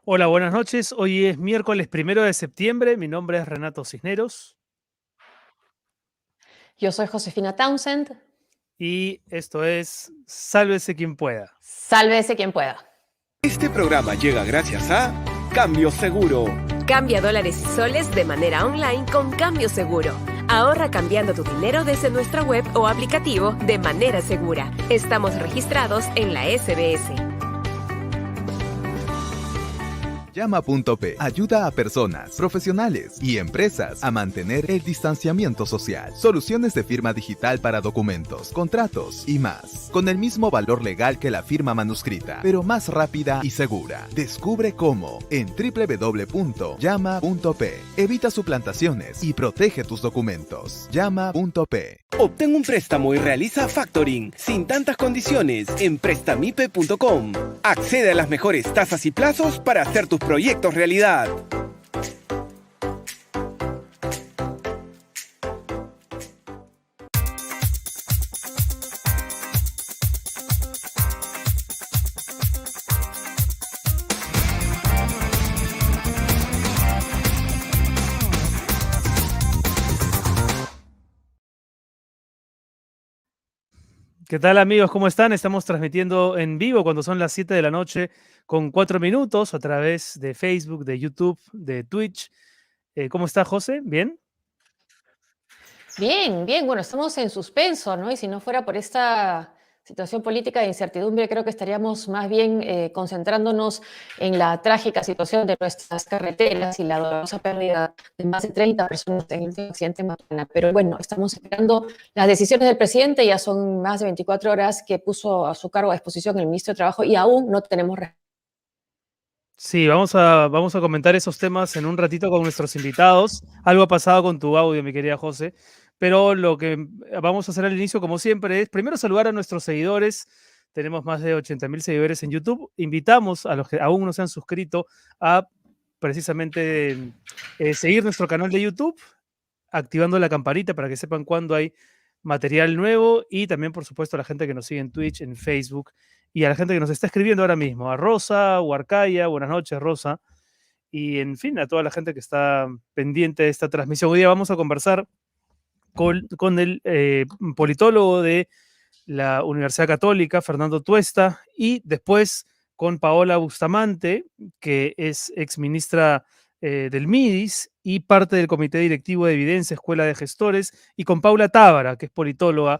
Hola, buenas noches. Hoy es miércoles 1 de septiembre. Mi nombre es Renato Cisneros Yo soy Josefina Townsend. y esto es Sálvese quien pueda. Sálvese quien pueda. Este programa llega gracias a Cambio Seguro. Cambia dólares y soles de manera online con Cambio Seguro. Ahorra cambiando tu dinero desde nuestra web o aplicativo de manera segura. Estamos registrados en la SBS. Llama.p ayuda a personas, profesionales y empresas a mantener el distanciamiento social. Soluciones de firma digital para documentos, contratos y más. Con el mismo valor legal que la firma manuscrita, pero más rápida y segura. Descubre cómo en www.llama.p. Evita suplantaciones y protege tus documentos. Llama.p. Obtén un préstamo y realiza factoring sin tantas condiciones en prestamipe.com. Accede a las mejores tasas y plazos para hacer tus proyectos realidad. ¿Qué tal, amigos? ¿Cómo están? Estamos transmitiendo en vivo cuando son las 7 de la noche con 4 minutos a través de Facebook, de YouTube, de Twitch. ¿Cómo está, José? ¿Bien? Bien, bien. Bueno, estamos en suspenso, ¿no? Y si no fuera por esta situación política de incertidumbre, creo que estaríamos más bien concentrándonos en la trágica situación de nuestras carreteras y la dolorosa pérdida de más de 30 personas en el último accidente en Matana. Pero bueno, estamos esperando las decisiones del presidente. Ya son más de 24 horas que puso a su cargo a disposición el ministro de Trabajo y aún no tenemos respuesta. Sí, vamos a comentar esos temas en un ratito con nuestros invitados. Algo ha pasado con tu audio, mi querida José, pero lo que vamos a hacer al inicio, como siempre, es primero saludar a nuestros seguidores. Tenemos más de 80.000 seguidores en YouTube. Invitamos a los que aún no se han suscrito a precisamente seguir nuestro canal de YouTube, activando la campanita para que sepan cuándo hay material nuevo, y también, por supuesto, a la gente que nos sigue en Twitch, en Facebook, y a la gente que nos está escribiendo ahora mismo, a Rosa Huarcaya, buenas noches, Rosa, y en fin, a toda la gente que está pendiente de esta transmisión. Hoy día vamos a conversar con el politólogo de la Universidad Católica, Fernando Tuesta, y después con Paola Bustamante, que es exministra del MIDIS y parte del Comité Directivo de Evidencia, Escuela de Gestores, y con Paula Tábara, que es politóloga,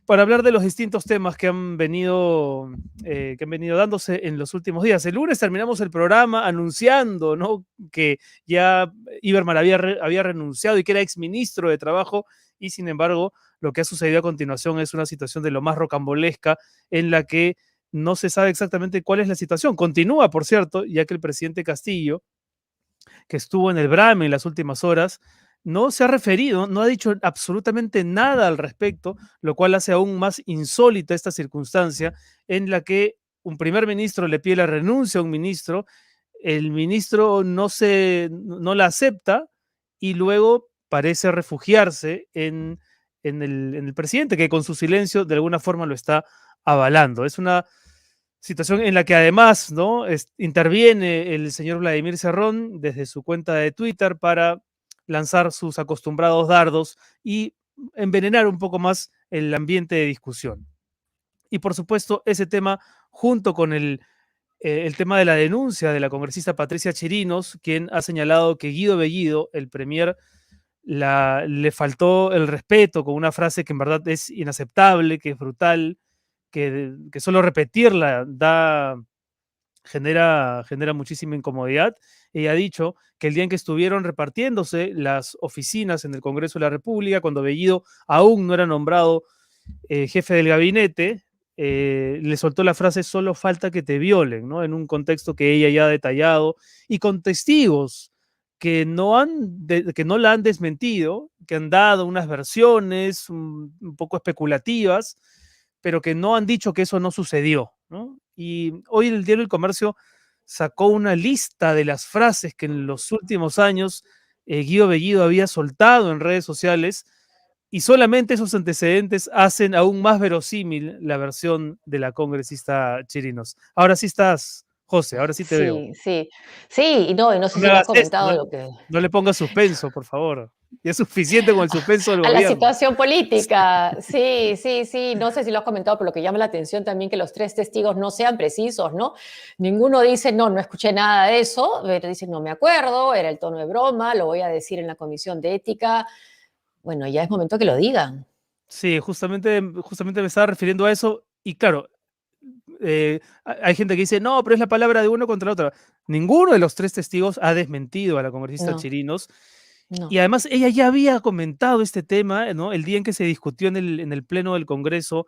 para hablar de los distintos temas que han venido dándose en los últimos días. El lunes terminamos el programa anunciando, ¿no?, que ya Iberman había renunciado y que era exministro de Trabajo, y sin embargo lo que ha sucedido a continuación es una situación de lo más rocambolesca, en la que no se sabe exactamente cuál es la situación. Continúa, por cierto, ya que el presidente Castillo, que estuvo en el BRAME en las últimas horas, no se ha referido, no ha dicho absolutamente nada al respecto, lo cual hace aún más insólita esta circunstancia en la que un primer ministro le pide la renuncia a un ministro, el ministro no la acepta, y luego parece refugiarse en el presidente, que con su silencio de alguna forma lo está avalando. Es una situación en la que además, ¿no?, interviene el señor Vladimir Cerrón desde su cuenta de Twitter para lanzar sus acostumbrados dardos y envenenar un poco más el ambiente de discusión. Y por supuesto, ese tema, junto con el tema de la denuncia de la congresista Patricia Chirinos, quien ha señalado que Guido Bellido, el premier, le faltó el respeto con una frase que en verdad es inaceptable, que es brutal, que solo repetirla genera muchísima incomodidad. Ella ha dicho que el día en que estuvieron repartiéndose las oficinas en el Congreso de la República, cuando Bellido aún no era nombrado jefe del gabinete, le soltó la frase "solo falta que te violen", ¿no?, en un contexto que ella ya ha detallado, y con testigos que no la han desmentido, que han dado unas versiones un poco especulativas, pero que no han dicho que eso no sucedió, ¿no? Y hoy el diario El Comercio sacó una lista de las frases que en los últimos años Guido Bellido había soltado en redes sociales, y solamente esos antecedentes hacen aún más verosímil la versión de la congresista Chirinos. Ahora sí estás, José, ahora sí te veo. Sí, sí. Sí, y no sé No me si lo has hagas esto, comentado no, lo que no le pongas suspenso, por favor. Ya es suficiente con el suspenso del a la gobierno. situación política. Sí, sí, sí. No sé si lo has comentado, pero lo que llama la atención también que los tres testigos no sean precisos, ¿no? Ninguno dice, no, no escuché nada de eso, pero dicen, no me acuerdo, era el tono de broma, lo voy a decir en la comisión de ética. Bueno, ya es momento que lo digan. Sí, justamente me estaba refiriendo a eso. Y claro, hay gente que dice, no, pero es la palabra de uno contra la otra. Ninguno de los tres testigos ha desmentido a la congresista No, Chirinos. Y no. además ella ya había comentado este tema, ¿no? El día en que se discutió en el Pleno del Congreso,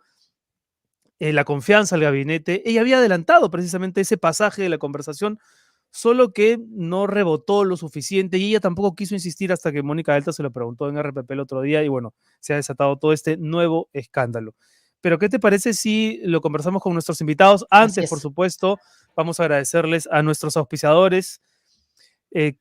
la confianza al gabinete. Ella había adelantado precisamente ese pasaje de la conversación, solo que no rebotó lo suficiente y ella tampoco quiso insistir hasta que Mónica Delta se lo preguntó en RPP el otro día y bueno, se ha desatado todo este nuevo escándalo. Pero, ¿qué te parece si lo conversamos con nuestros invitados? Así Antes, por es. supuesto, vamos a agradecerles a nuestros auspiciadores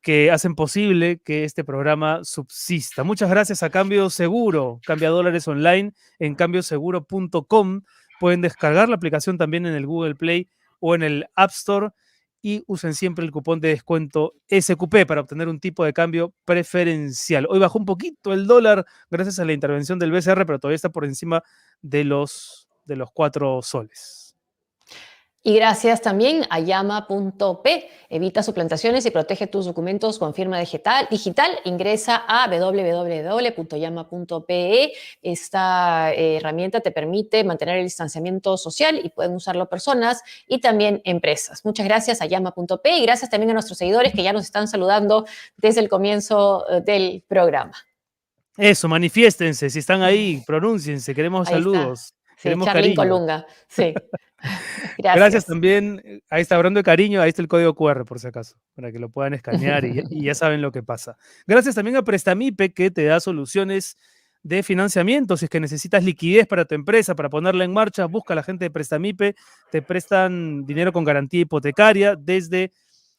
que hacen posible que este programa subsista. Muchas gracias a Cambio Seguro, cambia dólares online en cambioseguro.com. Pueden descargar la aplicación también en el Google Play o en el App Store y usen siempre el cupón de descuento SQP para obtener un tipo de cambio preferencial. Hoy bajó un poquito el dólar gracias a la intervención del BCR, pero todavía está por encima de los 4 soles. Y gracias también a llama.p. Evita suplantaciones y protege tus documentos con firma digital. Ingresa a www.llama.pe. Esta herramienta te permite mantener el distanciamiento social y pueden usarlo personas y también empresas. Muchas gracias a llama.pe y gracias también a nuestros seguidores que ya nos están saludando desde el comienzo del programa. Eso, manifiéstense, si están ahí, pronúnciense, queremos Ahí está. saludos, Sí, queremos Charlín cariño. Colunga. Sí. Gracias Gracias. también, ahí está, hablando de cariño, ahí está el código QR por si acaso, para que lo puedan escanear y ya saben lo que pasa. Gracias también a Prestamipe, que te da soluciones de financiamiento. Si es que necesitas liquidez para tu empresa, para ponerla en marcha, busca a la gente de Prestamipe, te prestan dinero con garantía hipotecaria desde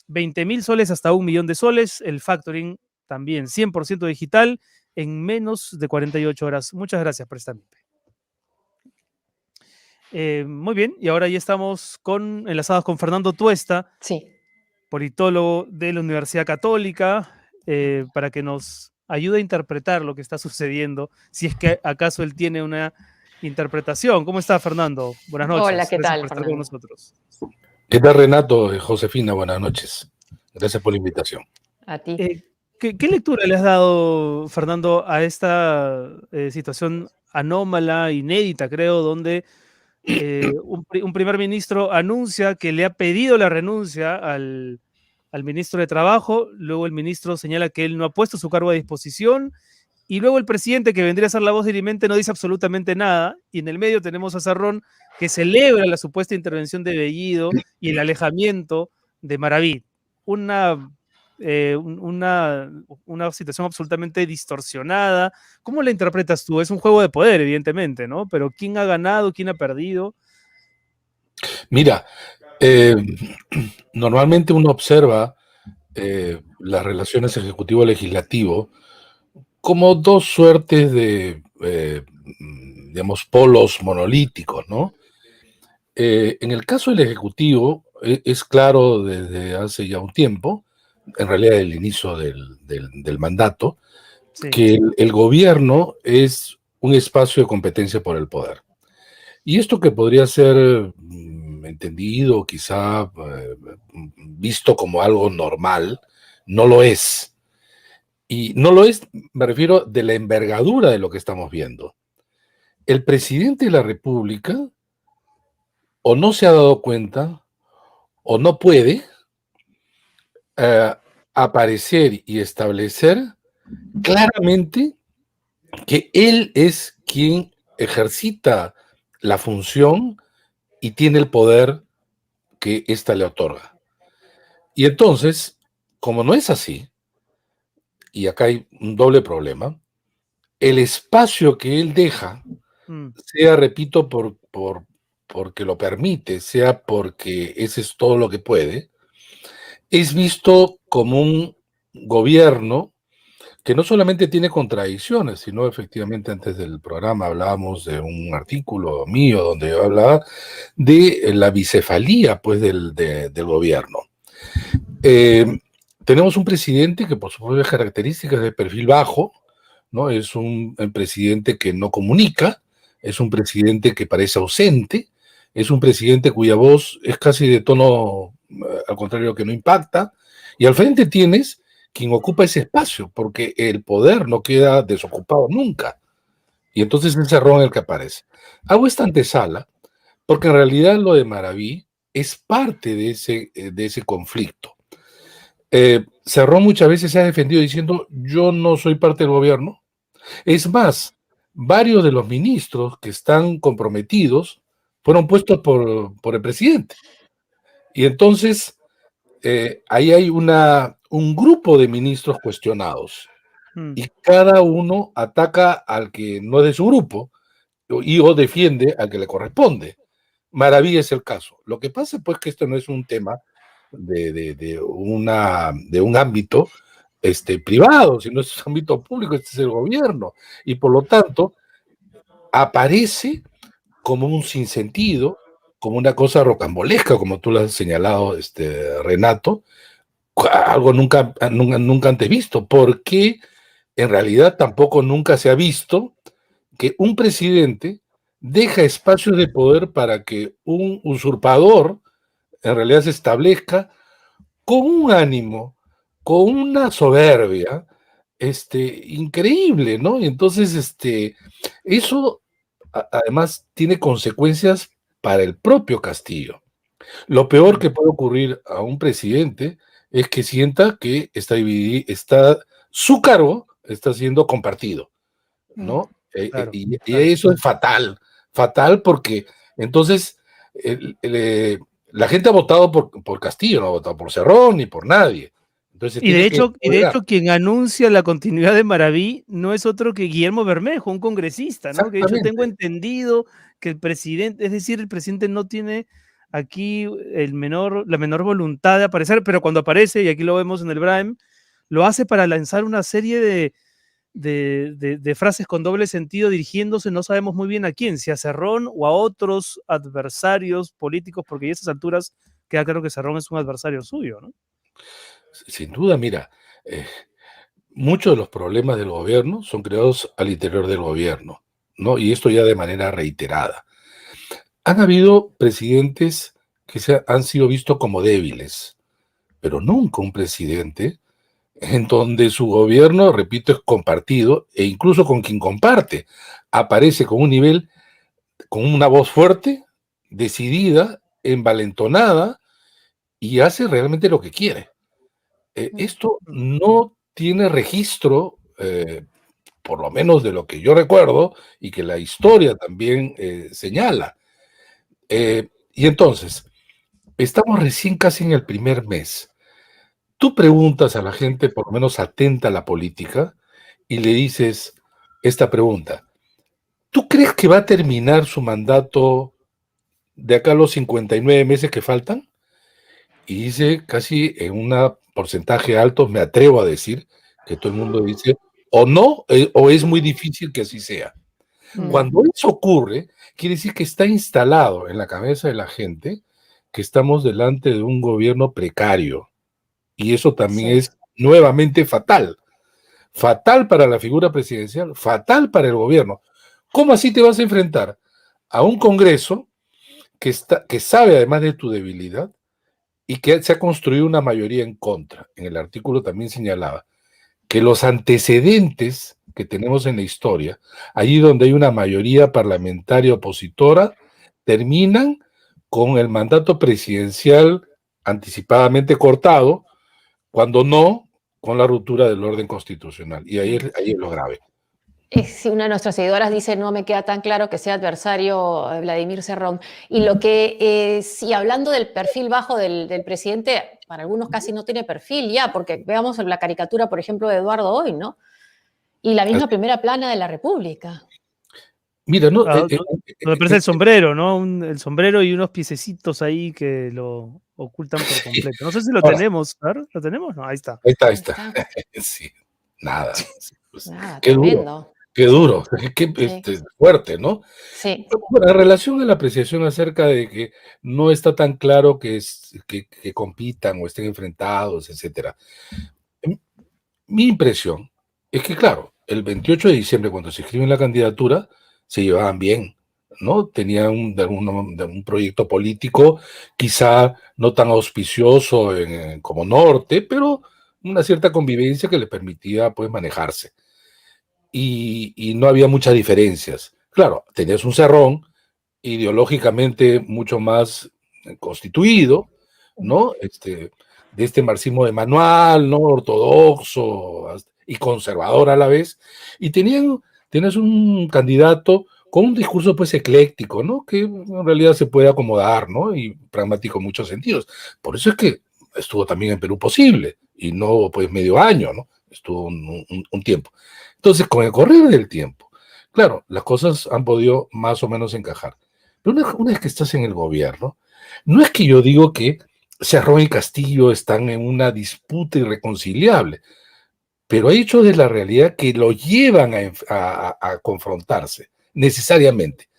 20.000 soles hasta 1 millón de soles. El factoring también 100% digital en menos de 48 horas. Muchas gracias, Prestamipe. Muy bien, y ahora ya estamos enlazados con Fernando Tuesta, Sí. politólogo de la Universidad Católica, para que nos ayude a interpretar lo que está sucediendo, si es que acaso él tiene una interpretación. ¿Cómo está, Fernando? Buenas Hola, noches. ¿qué Gracias tal, por estar con Fernando? nosotros. ¿Qué tal, Renato? Josefina, buenas noches. Gracias por la invitación. A ti. ¿Qué lectura le has dado, Fernando, a esta situación anómala, inédita, creo, donde un primer ministro anuncia que le ha pedido la renuncia al ministro de Trabajo, luego el ministro señala que él no ha puesto su cargo a disposición, y luego el presidente, que vendría a ser la voz dirimente, no dice absolutamente nada, y en el medio tenemos a Cerrón, que celebra la supuesta intervención de Bellido y el alejamiento de Maraví. Una situación absolutamente distorsionada. ¿Cómo la interpretas tú? Es un juego de poder, evidentemente, ¿no? Pero ¿quién ha ganado? ¿Quién ha perdido? Mira, normalmente uno observa las relaciones ejecutivo-legislativo como dos suertes de, digamos, polos monolíticos, ¿no? En el caso del Ejecutivo, es claro desde hace ya un tiempo, en realidad el inicio del mandato, Sí. que el gobierno es un espacio de competencia por el poder. Y esto que podría ser entendido, quizá visto como algo normal, no lo es. Y no lo es, me refiero, de la envergadura de lo que estamos viendo. El presidente de la República o no se ha dado cuenta o no puede aparecer y establecer claramente que él es quien ejercita la función y tiene el poder que ésta le otorga. Y entonces, como no es así, y acá hay un doble problema, el espacio que él deja, sea, repito, porque lo permite, sea porque ese es todo lo que puede, es visto como un gobierno que no solamente tiene contradicciones, sino efectivamente antes del programa hablábamos de un artículo mío donde yo hablaba de la bicefalía pues, del gobierno. Tenemos un presidente que por sus propias características es de perfil bajo, ¿no? Es un presidente que no comunica, es un presidente que parece ausente, es un presidente cuya voz es casi de tono, al contrario, que no impacta, y al frente tienes quien ocupa ese espacio, porque el poder no queda desocupado nunca, y entonces es ese error en el que aparece. Hago esta antesala porque en realidad lo de Maraví es parte de ese conflicto. Cerrón muchas veces se ha defendido diciendo yo no soy parte del gobierno. Es más, varios de los ministros que están comprometidos fueron puestos por el presidente. Y entonces ahí hay un grupo de ministros cuestionados y cada uno ataca al que no es de su grupo o defiende al que le corresponde. Maraví es el caso. Lo que pasa pues que esto no es un tema de un ámbito privado, sino es un ámbito público, este es el gobierno. Y por lo tanto, aparece como un sinsentido, como una cosa rocambolesca, como tú lo has señalado, Renato, algo nunca antes visto, porque en realidad tampoco nunca se ha visto que un presidente deja espacios de poder para que un usurpador en realidad se establezca con un ánimo, con una soberbia, increíble, ¿no? Y entonces, eso además tiene consecuencias para el propio Castillo. Lo peor que puede ocurrir a un presidente es que sienta que su cargo está siendo compartido, ¿no? Claro, Y claro. eso es fatal porque entonces la gente ha votado por Castillo, no ha votado por Cerrón ni por nadie. Entonces Y de tiene que hecho, quien anuncia la continuidad de Maraví no es otro que Guillermo Bermejo, un congresista, ¿no? Que de hecho tengo exactamente. entendido que el presidente, es decir, el presidente no tiene aquí la menor voluntad de aparecer, pero cuando aparece, y aquí lo vemos en el Brahim, lo hace para lanzar una serie de frases con doble sentido dirigiéndose, no sabemos muy bien a quién, si a Cerrón o a otros adversarios políticos, porque a esas alturas queda claro que Cerrón es un adversario suyo, ¿no? Sin duda, mira, muchos de los problemas del gobierno son creados al interior del gobierno, ¿no? Y esto ya de manera reiterada. Han habido presidentes que han sido vistos como débiles, pero nunca un presidente en donde su gobierno, repito, es compartido e incluso con quien comparte, aparece con un nivel, con una voz fuerte, decidida, envalentonada y hace realmente lo que quiere. Esto no tiene registro, por lo menos de lo que yo recuerdo y que la historia también señala. Y entonces, estamos recién casi en el primer mes. Tú preguntas a la gente, por lo menos atenta a la política, y le dices esta pregunta. ¿Tú crees que va a terminar su mandato de acá a los 59 meses que faltan? Y dice casi en un porcentaje alto, me atrevo a decir, que todo el mundo dice, o no, o es muy difícil que así sea. Cuando eso ocurre, quiere decir que está instalado en la cabeza de la gente que estamos delante de un gobierno precario. Y eso también es nuevamente fatal. Fatal para la figura presidencial, fatal para el gobierno. ¿Cómo así te vas a enfrentar a un Congreso que sabe además de tu debilidad y que se ha construido una mayoría en contra? En el artículo también señalaba que los antecedentes que tenemos en la historia, allí donde hay una mayoría parlamentaria opositora, terminan con el mandato presidencial anticipadamente cortado, cuando no con la ruptura del orden constitucional. Y ahí es lo grave. Si una de nuestras seguidoras dice no me queda tan claro que sea adversario Vladimir Cerrón. Y lo que, sí, hablando del perfil bajo del presidente, para algunos casi no tiene perfil ya, porque veamos la caricatura, por ejemplo, de Eduardo hoy, ¿no? Y la misma primera plana de la República. Mira, no, Me parece el sombrero, ¿no? El sombrero y unos piececitos ahí que lo ocultan por completo. No sé si lo ahora, tenemos, ¿verdad? ¿Lo tenemos? No, ahí está. ahí está. Sí. Nada. Pues, Nada, qué duro, tremendo. qué Sí, duro, qué sí, fuerte, ¿no? sí. Bueno, en relación a la apreciación acerca de que no está tan claro que compitan o estén enfrentados, etcétera. Mi impresión es que, claro, el 28 de diciembre, cuando se escriben la candidatura, se llevaban bien, ¿no? Tenían un proyecto político, quizá no tan auspicioso como Norte, pero una cierta convivencia que les permitía, pues, manejarse. Y no había muchas diferencias. Claro, tenías un Cerrón ideológicamente mucho más constituido, ¿no? De este marxismo de manual, ¿no? Ortodoxo y conservador a la vez. Y tienes un candidato con un discurso pues ecléctico, ¿no? Que en realidad se puede acomodar, ¿no? Y pragmático en muchos sentidos. Por eso es que estuvo también en Perú Posible y no pues medio año, ¿no? Estuvo un tiempo. Entonces, con el correr del tiempo, claro, las cosas han podido más o menos encajar. Pero una vez que estás en el gobierno, no es que yo digo que Cerrón y Castillo están en una disputa irreconciliable, pero hay hechos de la realidad que lo llevan a confrontarse, necesariamente.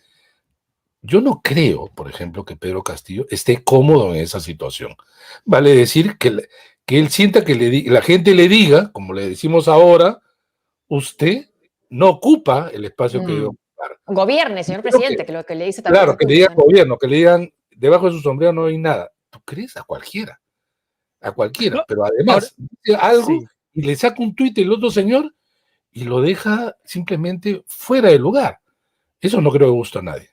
Yo no creo, por ejemplo, que Pedro Castillo esté cómodo en esa situación. Vale decir que él sienta que la gente le diga, como le decimos ahora, usted no ocupa el espacio que debe Mm. ocupar. Gobierne, Yo señor creo que, presidente, que lo que le dice también claro, al que le digan público, ¿no? gobierno, que le digan debajo de su sombrero no hay nada. ¿Tú crees? A cualquiera, No, pero ahora, además dice algo sí. y le saca un tuit el otro señor y lo deja simplemente fuera de lugar. Eso no creo que guste a nadie.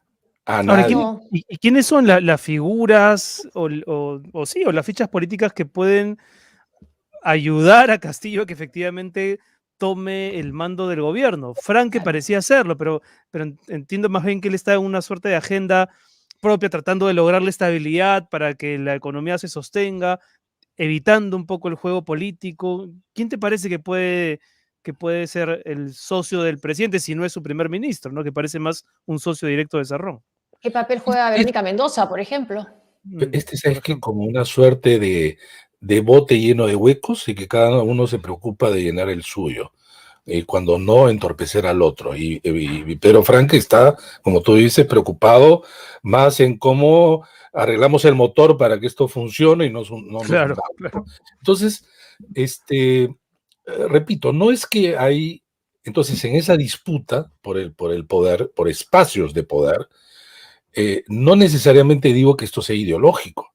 A Ahora, nadie. No, y quiénes son las figuras o sí, o las fichas políticas que pueden ayudar a Castillo a que efectivamente tome el mando del gobierno? Frank que claro. parecía hacerlo, pero entiendo más bien que él está en una suerte de agenda propia, tratando de lograr la estabilidad para que la economía se sostenga, evitando un poco el juego político. ¿Quién te parece que puede ser el socio del presidente si no es su primer ministro, ¿no? Que parece más un socio directo de Cerrón? ¿Qué papel juega Verónica Mendoza, por ejemplo? Por Es que ejemplo. como una suerte de bote lleno de huecos y que cada uno se preocupa de llenar el suyo. Cuando no entorpecer al otro. Y Pedro Frank está, como tú dices, preocupado más en cómo arreglamos el motor para que esto funcione y no nos Claro, hundamos, claro. ¿no? Entonces, repito, no es que hay, entonces en esa disputa por el poder, por espacios de poder, no necesariamente digo que esto sea ideológico,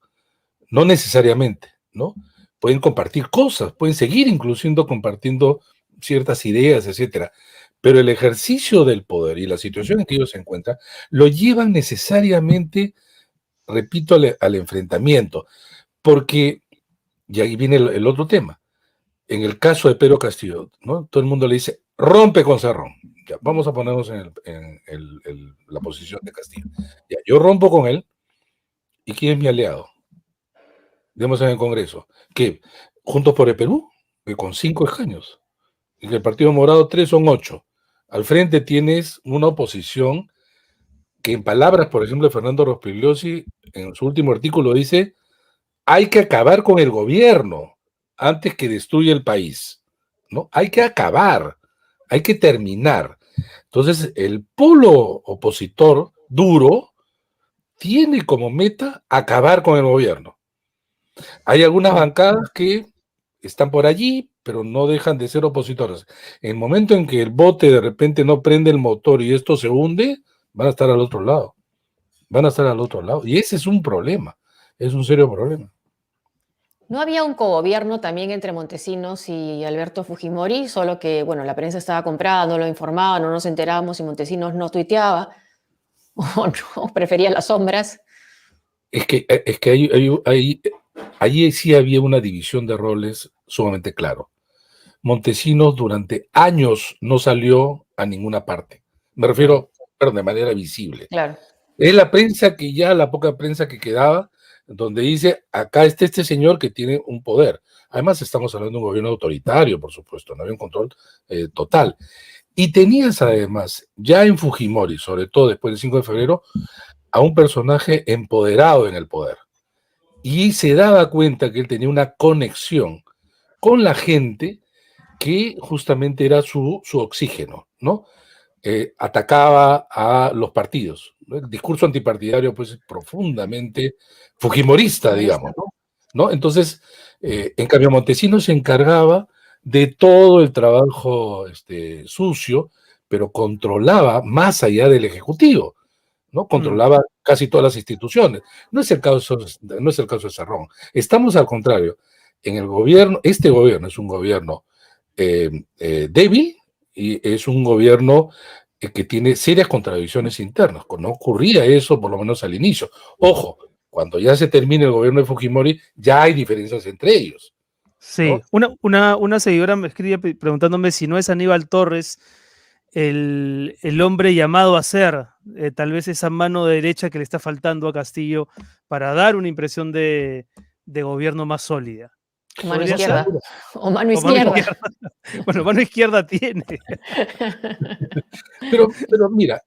no necesariamente, ¿no? Pueden compartir cosas, pueden seguir inclusive compartiendo ciertas ideas, etcétera. Pero el ejercicio del poder y la situación en que ellos se encuentran lo llevan necesariamente, repito, al enfrentamiento. Porque, y ahí viene el otro tema, en el caso de Pedro Castillo, ¿no? Todo el mundo le dice, rompe con Cerrón. Ya, vamos a ponernos en la posición de Castillo. Ya, yo rompo con él, ¿y quién es mi aliado? Digamos en el Congreso, que Juntos por el Perú, que con 5 escaños, y que el Partido Morado 3 son 8. Al frente tienes una oposición que en palabras, por ejemplo, de Fernando Rospigliosi, en su último artículo dice, hay que acabar con el gobierno antes que destruya el país, ¿no? Hay que acabar, hay que terminar. Entonces, el polo opositor duro tiene como meta acabar con el gobierno. Hay algunas bancadas que están por allí, pero no dejan de ser opositores. En el momento en que el bote de repente no prende el motor y esto se hunde, van a estar al otro lado. Van a estar al otro lado. Y ese es un problema. Es un serio problema. ¿No había un cogobierno también entre Montesinos y Alberto Fujimori? Solo que, bueno, la prensa estaba comprada, no lo informaba, no nos enterábamos y Montesinos no tuiteaba o no, prefería las sombras. Es que allí sí había una división de roles sumamente claro. Montesinos durante años no salió a ninguna parte. Me refiero, pero de manera visible. Claro. Es la prensa que ya, la poca prensa que quedaba, donde dice, acá está este señor que tiene un poder. Además, estamos hablando de un gobierno autoritario, por supuesto, no había un control total. Y tenías además, ya en Fujimori, sobre todo después del 5 de febrero, a un personaje empoderado en el poder. Y se daba cuenta que él tenía una conexión con la gente que justamente era su oxígeno, ¿no? Atacaba a los partidos. El discurso antipartidario, pues, profundamente fujimorista, digamos, ¿no? Entonces, en cambio, Montesinos se encargaba de todo el trabajo sucio, pero controlaba más allá del Ejecutivo, ¿no? Controlaba casi todas las instituciones. No es el caso de Cerrón. Estamos al contrario. En el gobierno, este gobierno es un gobierno débil y es un gobierno que tiene serias contradicciones internas. No ocurría eso, por lo menos al inicio. Ojo, cuando ya se termine el gobierno de Fujimori, ya hay diferencias entre ellos. Sí, ¿no? una seguidora me escribe preguntándome si no es Aníbal Torres el hombre llamado a ser, tal vez esa mano derecha que le está faltando a Castillo para dar una impresión de gobierno más sólida. O mano izquierda. O mano izquierda. Bueno, mano izquierda tiene. Pero mira,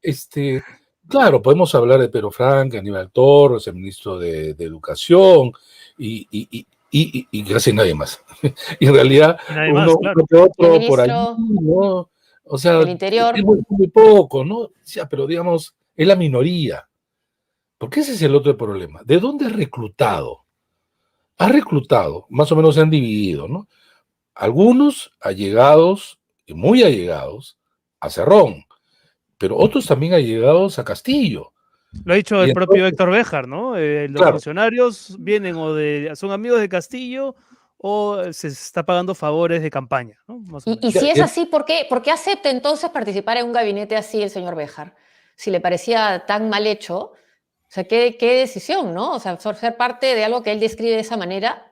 claro, podemos hablar de Pedro Frank, Aníbal Torres, el ministro de Educación y casi nadie más. Y en realidad, uno que otro por ahí, ¿no? O sea, el interior. Es muy poco, ¿no? O sea, pero digamos, es la minoría. Porque ese es el otro problema. ¿De dónde has reclutado? Has reclutado, más o menos se han dividido, ¿no? Algunos allegados, y muy allegados, a Cerrón, pero otros también allegados a Castillo. Lo ha dicho el propio Héctor Béjar, ¿no? Los funcionarios vienen son amigos de Castillo o se está pagando favores de campaña, ¿no? Y si es así, ¿por qué acepta entonces participar en un gabinete así el señor Béjar? Si le parecía tan mal hecho, o sea, ¿qué decisión, no? O sea, ser parte de algo que él describe de esa manera.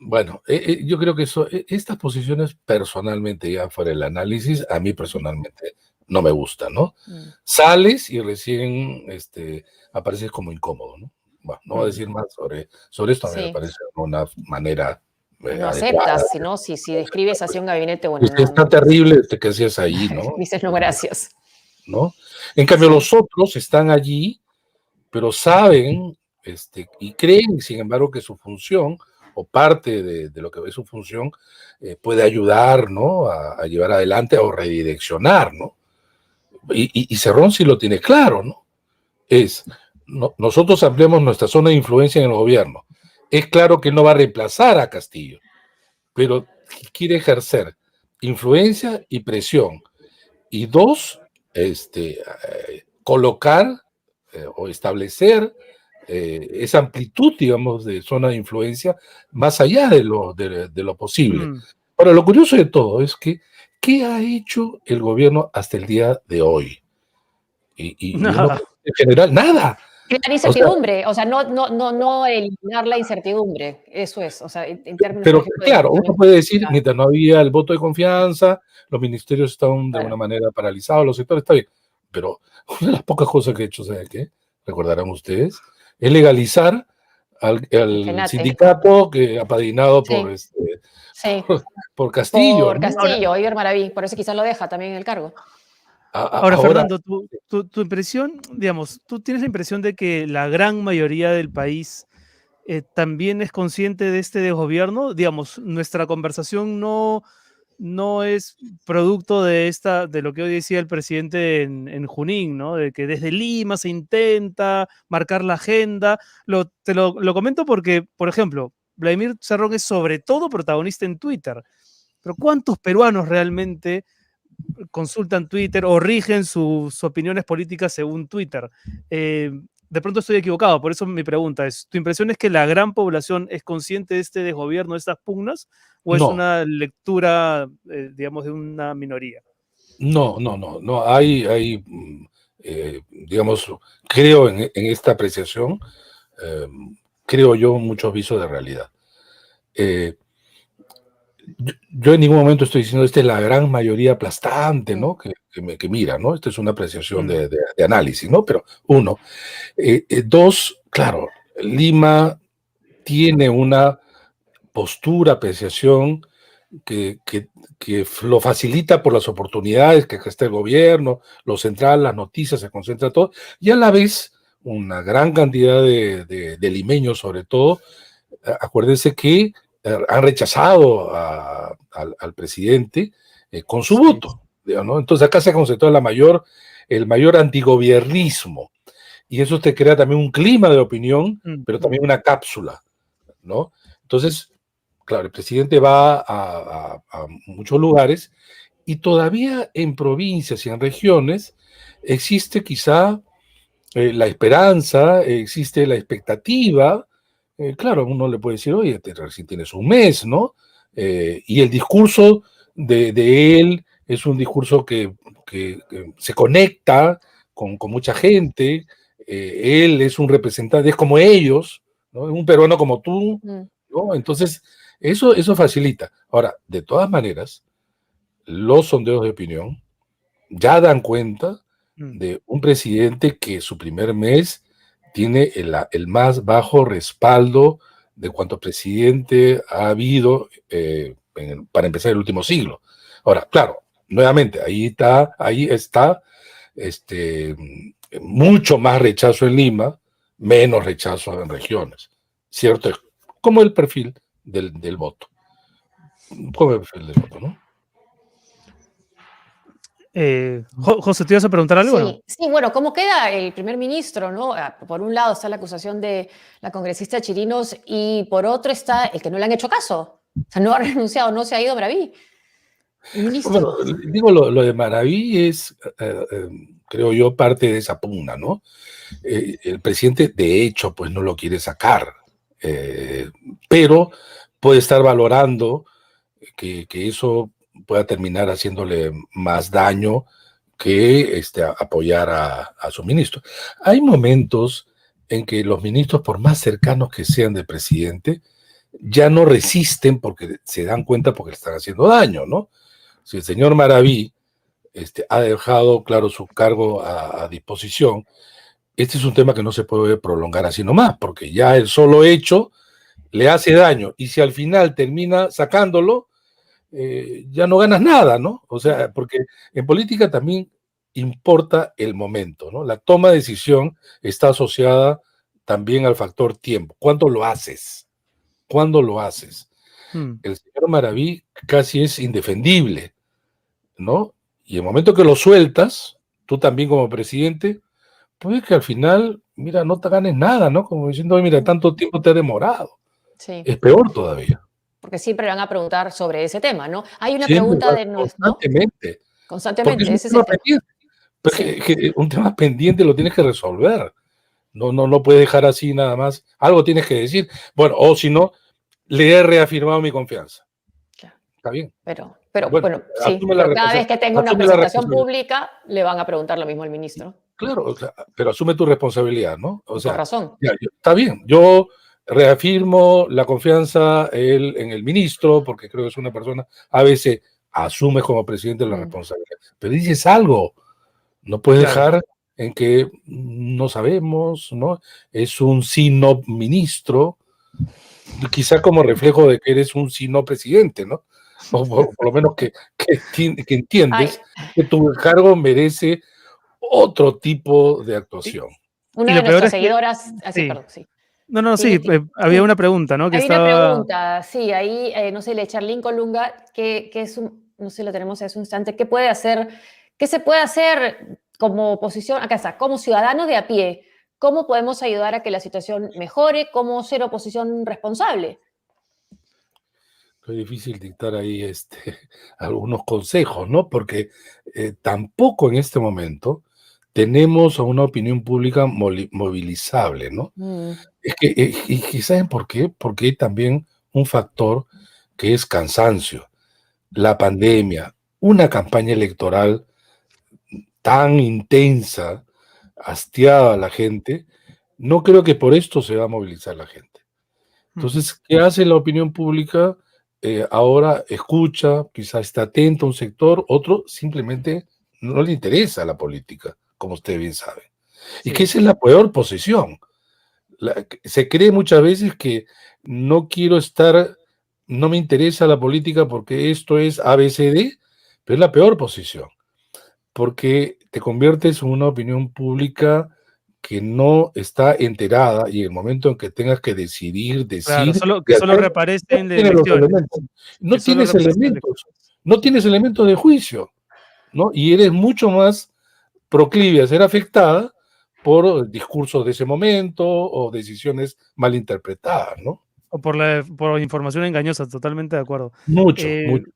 Bueno, yo creo que estas posiciones personalmente, ya fuera el análisis, a mí personalmente no me gusta, ¿no? Sales y recién apareces como incómodo, ¿no? Bueno, no voy a decir más sobre esto, a mí me parece una manera no aceptas, sino si describes así un gabinete, bueno, está terrible que hacías ahí, ¿no? Dices no, gracias. ¿No? En cambio, los otros están allí, pero saben y creen, sin embargo, que su función o parte de lo que es su función puede ayudar, ¿no? A llevar adelante o redireccionar, ¿no? Y Cerrón sí lo tiene claro, ¿no? Nosotros ampliamos nuestra zona de influencia en el gobierno. Es claro que no va a reemplazar a Castillo, pero quiere ejercer influencia y presión. Y dos, colocar o establecer esa amplitud, digamos, de zona de influencia más allá de lo posible. Ahora, lo curioso de todo es que, ¿qué ha hecho el gobierno hasta el día de hoy? Nada. En general, nada. Crear incertidumbre, o sea, no eliminar la incertidumbre, eso es, o sea, en términos... Pero claro, uno puede decir, mientras no había el voto de confianza, los ministerios estaban de alguna manera paralizados, los sectores, está bien, pero una de las pocas cosas que he hecho, ¿saben qué? Recordarán ustedes, es legalizar al sindicato que apadrinado por, por Castillo. Por Castillo, Iber Maraví, por eso quizás lo deja también en el cargo. Ahora, Fernando, tu impresión, digamos, tú tienes la impresión de que la gran mayoría del país también es consciente de este desgobierno. Digamos, nuestra conversación no es producto de lo que hoy decía el presidente en Junín, ¿no? De que desde Lima se intenta marcar la agenda. Te lo comento porque, por ejemplo, Vladimir Cerrón es sobre todo protagonista en Twitter. Pero ¿cuántos peruanos realmente consultan Twitter o rigen sus opiniones políticas según Twitter? De pronto estoy equivocado, por eso mi pregunta es, ¿tu impresión es que la gran población es consciente de este desgobierno, de estas pugnas, o es una lectura, digamos, de una minoría? No, hay digamos, creo en esta apreciación, creo yo, muchos visos de realidad. Yo en ningún momento estoy diciendo esta es la gran mayoría aplastante, ¿no? Que mira, ¿no? Esta es una apreciación de análisis, ¿no? Pero uno. Dos, claro, Lima tiene una postura, apreciación que lo facilita por las oportunidades que está el gobierno, lo central, las noticias, se concentra todo, y a la vez una gran cantidad de limeños, sobre todo, acuérdense que han rechazado al presidente con su voto, ¿no? Entonces acá se ha concentrado el mayor antigobiernismo, y eso te crea también un clima de opinión, pero también una cápsula, ¿no? Entonces, claro, el presidente va a muchos lugares, y todavía en provincias y en regiones existe quizá la esperanza, existe la expectativa. Claro, uno le puede decir, oye, recién tienes un mes, ¿no? Y el discurso de él es un discurso que se conecta con mucha gente. Él es un representante, es como ellos, ¿no? Es un peruano como tú, ¿no? Entonces, eso facilita. Ahora, de todas maneras, los sondeos de opinión ya dan cuenta de un presidente que su primer mes tiene el más bajo respaldo de cuanto presidente ha habido para empezar el último siglo. Ahora, claro, nuevamente, ahí está mucho más rechazo en Lima, menos rechazo en regiones, ¿cierto? Como el perfil del voto. Como el perfil del voto, ¿no? José, ¿te ibas a preguntar algo? Sí, ¿no? sí, bueno, ¿cómo queda el primer ministro, no? Por un lado está la acusación de la congresista Chirinos y por otro está el que no le han hecho caso. O sea, no ha renunciado, no se ha ido Maraví. El ministro. Bueno, digo, lo de Maraví es, creo yo, parte de esa pugna, ¿no? El presidente, de hecho, pues no lo quiere sacar, pero puede estar valorando que eso pueda terminar haciéndole más daño que apoyar a su ministro. Hay momentos en que los ministros, por más cercanos que sean del presidente, ya no resisten porque se dan cuenta porque le están haciendo daño, ¿no? Si el señor Maraví ha dejado, claro, su cargo a disposición, este es un tema que no se puede prolongar así nomás, porque ya el solo hecho le hace daño, y si al final termina sacándolo, ya no ganas nada, ¿no? O sea, porque en política también importa el momento, ¿no? La toma de decisión está asociada también al factor tiempo. ¿Cuándo lo haces? ¿Cuándo lo haces? El señor Maraví casi es indefendible, ¿no? Y el momento que lo sueltas, tú también como presidente, puede que al final, mira, no te ganes nada, ¿no? Como diciendo, mira, tanto tiempo te ha demorado. Sí. Es peor todavía. Porque siempre van a preguntar sobre ese tema, ¿no? Hay una Siempre pregunta de nuestro. constantemente. Constantemente, Porque ese es el tema. Sí. Un tema pendiente lo tienes que resolver. No puedes dejar así nada más. Algo tienes que decir. Bueno, o si no, le he reafirmado mi confianza. Claro. Está bien. Pero bueno, sí, asume pero cada vez que tenga una asume la presentación responsabilidad. pública, le van a preguntar lo mismo al ministro. Claro, pero asume tu responsabilidad, ¿no? O sea, Con razón. está bien. Yo reafirmo la confianza en el ministro, porque creo que es una persona, a veces asume como presidente la responsabilidad. Pero dices algo, no puedes dejar en que no sabemos, ¿no? Es un sí no ministro, quizá como reflejo de que eres un sí no presidente, ¿no? O por lo menos que entiendes que tu cargo merece otro tipo de actuación. Una de nuestras seguidoras. Sí. Perdón, sí. No, sí, había una pregunta, ¿no? Hay una pregunta, sí, ahí, no sé, le Charlín Colunga, que es no sé, lo tenemos hace un instante, ¿qué se puede hacer como oposición, acá está, como ciudadanos de a pie? ¿Cómo podemos ayudar a que la situación mejore? ¿Cómo ser oposición responsable? Es difícil dictar ahí algunos consejos, ¿no? Porque tampoco en este momento tenemos a una opinión pública movilizable, ¿no? Es que, y ¿saben por qué? Porque hay también un factor que es cansancio. La pandemia, una campaña electoral tan intensa, hastiada a la gente, no creo que por esto se va a movilizar la gente. Entonces, ¿qué hace la opinión pública? Ahora escucha, quizás está atento a un sector, otro simplemente no le interesa la política, como usted bien sabe. Sí. Y que esa es la peor posición. Se cree muchas veces que no me interesa la política porque esto es ABCD, pero es la peor posición, porque te conviertes en una opinión pública que no está enterada y en el momento en que tengas que decidir, Claro, decir, que y solo hacer, reaparece no en las tienes los elecciones. elementos, no Que solo tienes reaparece en elementos, no tienes elementos de juicio, ¿no? Y eres mucho más proclive a ser afectada por discursos de ese momento o decisiones mal interpretadas, ¿no? O por información engañosa, totalmente de acuerdo. Mucho, mucho.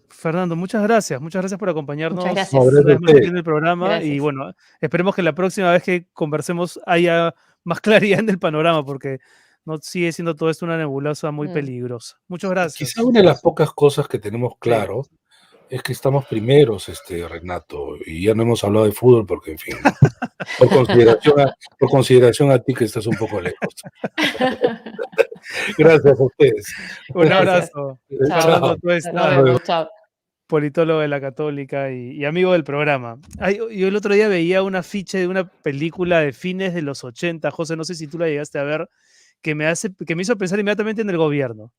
Fernando, muchas gracias por acompañarnos Muchas No, gracias. gracias una a vez más aquí ustedes. en el programa y Gracias. bueno, esperemos que la próxima vez que conversemos haya más claridad en el panorama porque no sigue siendo todo esto una nebulosa muy peligrosa. Muchas gracias. Quizá una de las pocas cosas que tenemos Sí. claro es que estamos primeros, Renato, y ya no hemos hablado de fútbol porque, en fin, ¿no? Por consideración a ti que estás un poco lejos. Gracias a ustedes. Un Gracias. abrazo. Chao. Fernando Nos Tuesta, vemos. Chao. politólogo de la Católica y amigo del programa. Yo el otro día veía un afiche de una película de fines de los 80, José, no sé si tú la llegaste a ver, que me hizo pensar inmediatamente en el gobierno.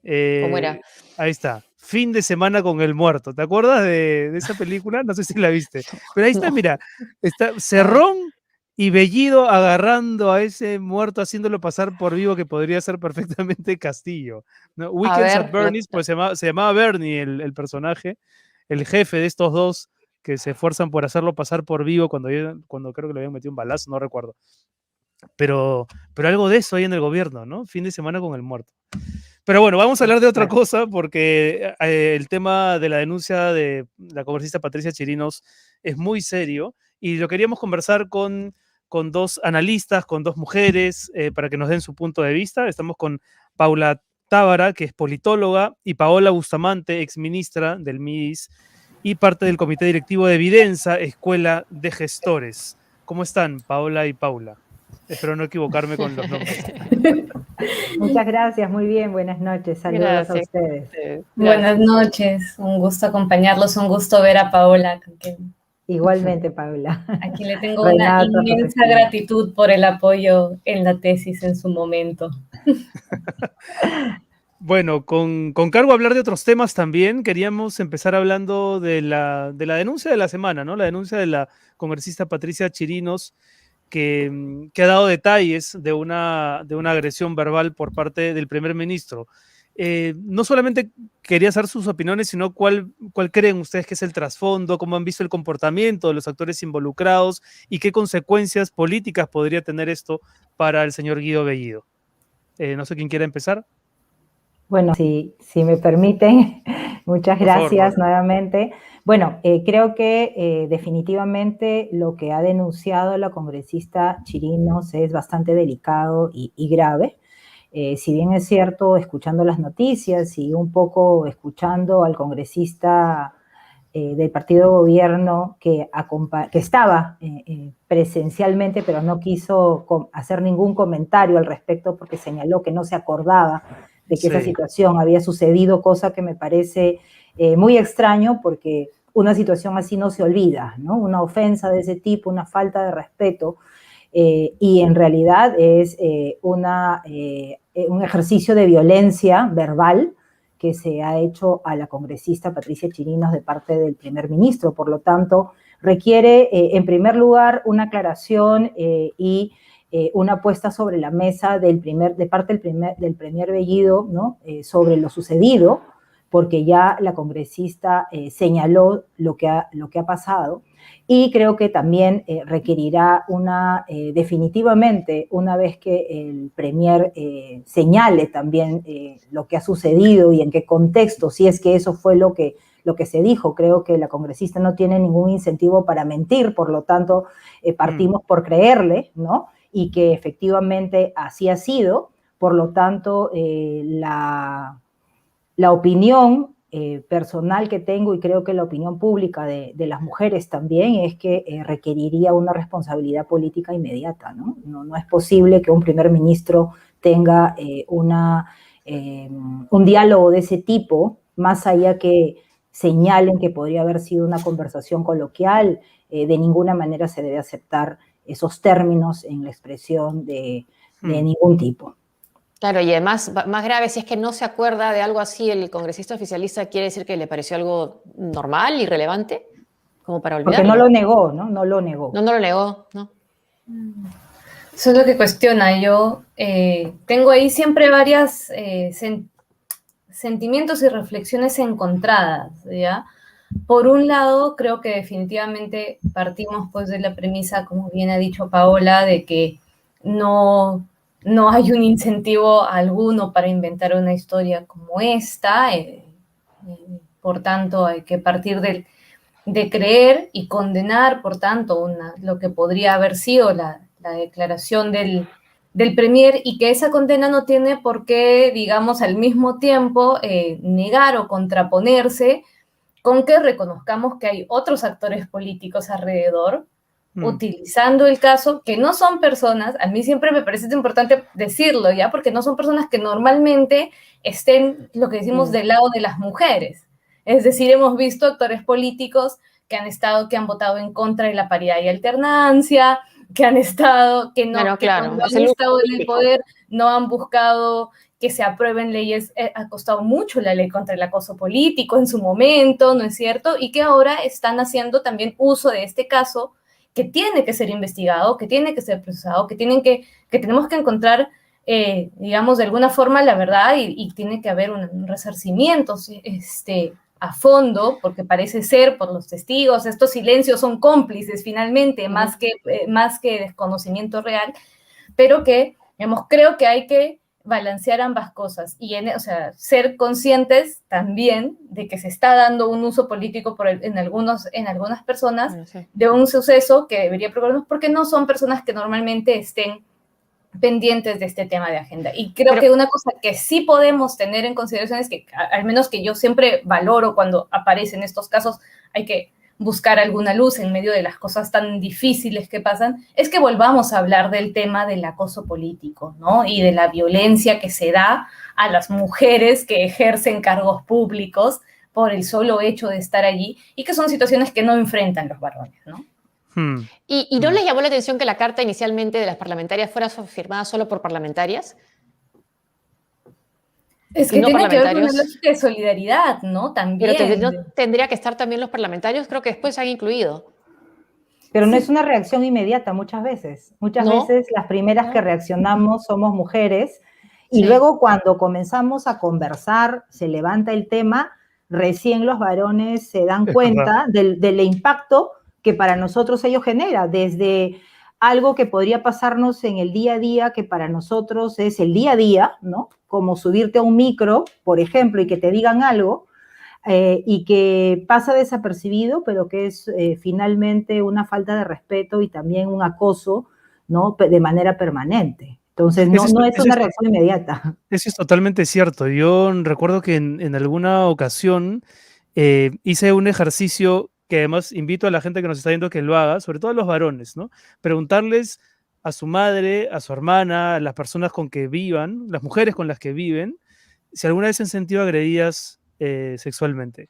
¿Cómo era? Ahí está, Fin de semana con el muerto. ¿Te acuerdas de esa película? No sé si la viste. Pero ahí está, No. mira, está A ver. Cerrón y Bellido agarrando a ese muerto, haciéndolo pasar por vivo, que podría ser perfectamente Castillo, ¿no? Weekends ver, at Bernie's, pues se llamaba Bernie el personaje, el jefe de estos dos que se esfuerzan por hacerlo pasar por vivo cuando creo que le habían metido un balazo, no recuerdo. Pero algo de eso hay en el gobierno, ¿no? Fin de semana con el muerto. Pero bueno, vamos a hablar de otra cosa porque el tema de la denuncia de la congresista Patricia Chirinos es muy serio y lo queríamos conversar con dos analistas, con dos mujeres, para que nos den su punto de vista. Estamos con Paula Tábara, que es politóloga, y Paola Bustamante, exministra del MIDIS y parte del comité directivo de Videnza, Escuela de Gestores. ¿Cómo están, Paola y Paula? Espero no equivocarme con los nombres. Muchas gracias, muy bien, buenas noches, saludos Gracias. a ustedes. Buenas noches, un gusto acompañarlos, un gusto ver a Paola. Igualmente, Paula. Aquí le tengo Renato, una inmensa Josefina. gratitud por el apoyo en la tesis en su momento. Bueno, con cargo a hablar de otros temas también, queríamos empezar hablando de la denuncia de la semana, ¿no? La denuncia de la congresista Patricia Chirinos, que ha dado detalles de una agresión verbal por parte del primer ministro. No solamente quería saber sus opiniones, sino cuál creen ustedes que es el trasfondo, cómo han visto el comportamiento de los actores involucrados y qué consecuencias políticas podría tener esto para el señor Guido Bellido. No sé quién quiere empezar. Bueno, si me permiten, muchas gracias nuevamente. Bueno, creo que definitivamente lo que ha denunciado la congresista Chirinos es bastante delicado y grave. Si bien es cierto, escuchando las noticias y un poco escuchando al congresista del partido de gobierno que estaba presencialmente, pero no quiso hacer ningún comentario al respecto porque señaló que no se acordaba de que esa situación había sucedido, cosa que me parece muy extraño porque una situación así no se olvida, ¿no? Una ofensa de ese tipo, una falta de respeto, y en realidad es un ejercicio de violencia verbal que se ha hecho a la congresista Patricia Chirinos de parte del primer ministro. Por lo tanto, requiere, en primer lugar, una aclaración y una puesta sobre la mesa de parte del premier Bellido, ¿no? Sobre lo sucedido, porque ya la congresista señaló lo que ha pasado, y creo que también requerirá definitivamente, una vez que el premier señale también lo que ha sucedido y en qué contexto, si es que eso fue lo que se dijo. Creo que la congresista no tiene ningún incentivo para mentir, por lo tanto, partimos por creerle, ¿no? Y que efectivamente así ha sido. Por lo tanto, la opinión personal que tengo, y creo que la opinión pública de las mujeres también, es que requeriría una responsabilidad política inmediata, ¿no? No es posible que un primer ministro tenga un diálogo de ese tipo, más allá que señalen que podría haber sido una conversación coloquial. De ninguna manera se debe aceptar esos términos en la expresión de ningún tipo. Claro, y además, más grave, si es que no se acuerda de algo así, el congresista oficialista, ¿quiere decir que le pareció algo normal, irrelevante? Como para olvidarlo. Porque no lo negó, ¿no? No lo negó. No lo negó, ¿no? Eso es lo que cuestiona. Yo tengo ahí siempre varias sentimientos y reflexiones encontradas, ¿ya? Por un lado, creo que definitivamente partimos pues de la premisa, como bien ha dicho Paola, de que no hay un incentivo alguno para inventar una historia como esta. Por tanto, hay que partir de creer y condenar, por tanto, lo que podría haber sido la declaración del Premier, y que esa condena no tiene por qué, digamos, al mismo tiempo negar o contraponerse con que reconozcamos que hay otros actores políticos alrededor, utilizando el caso, que no son personas, a mí siempre me parece importante decirlo, ¿ya? Porque no son personas que normalmente estén, lo que decimos, del lado de las mujeres. Es decir, hemos visto actores políticos que han votado en contra de la paridad y alternancia, que han estado, que no, Bueno, que claro, cuando han estado en el poder no han buscado que se aprueben leyes. Ha costado mucho la ley contra el acoso político en su momento, ¿no es cierto? Y que ahora están haciendo también uso de este caso, que tiene que ser investigado, que tiene que ser procesado, que tenemos que encontrar, digamos, de alguna forma la verdad, y tiene que haber un resarcimiento a fondo, porque parece ser, por los testigos, estos silencios son cómplices finalmente, más que desconocimiento real, pero que, digamos, creo que hay que balancear ambas cosas y ser conscientes también de que se está dando un uso político en algunas personas de un suceso que debería preocuparnos, porque no son personas que normalmente estén pendientes de este tema de agenda. Y creo que una cosa que sí podemos tener en consideración es que, al menos que yo siempre valoro cuando aparecen estos casos, hay que buscar alguna luz en medio de las cosas tan difíciles que pasan, es que volvamos a hablar del tema del acoso político, ¿no? Y de la violencia que se da a las mujeres que ejercen cargos públicos por el solo hecho de estar allí, y que son situaciones que no enfrentan los varones, ¿no? ¿Y no les llamó la atención que la carta inicialmente de las parlamentarias fuera firmada solo por parlamentarias? Es que tiene que ver con una lógica de solidaridad, ¿no? También. Pero ¿no tendría que estar también los parlamentarios? Creo que después se han incluido. Pero no es una reacción inmediata muchas veces. Muchas veces las primeras que reaccionamos somos mujeres, y luego cuando comenzamos a conversar, se levanta el tema, recién los varones se dan cuenta del impacto que para nosotros ello genera, desde algo que podría pasarnos en el día a día, que para nosotros es el día a día, ¿no? Como subirte a un micro, por ejemplo, y que te digan algo, y que pasa desapercibido, pero que es finalmente una falta de respeto y también un acoso, ¿no? De manera permanente. Entonces, no es una reacción inmediata. Eso es totalmente cierto. Yo recuerdo que en alguna ocasión hice un ejercicio que además invito a la gente que nos está viendo que lo haga, sobre todo a los varones, ¿no? Preguntarles a su madre, a su hermana, a las personas con que vivan, las mujeres con las que viven, si alguna vez se han sentido agredidas sexualmente.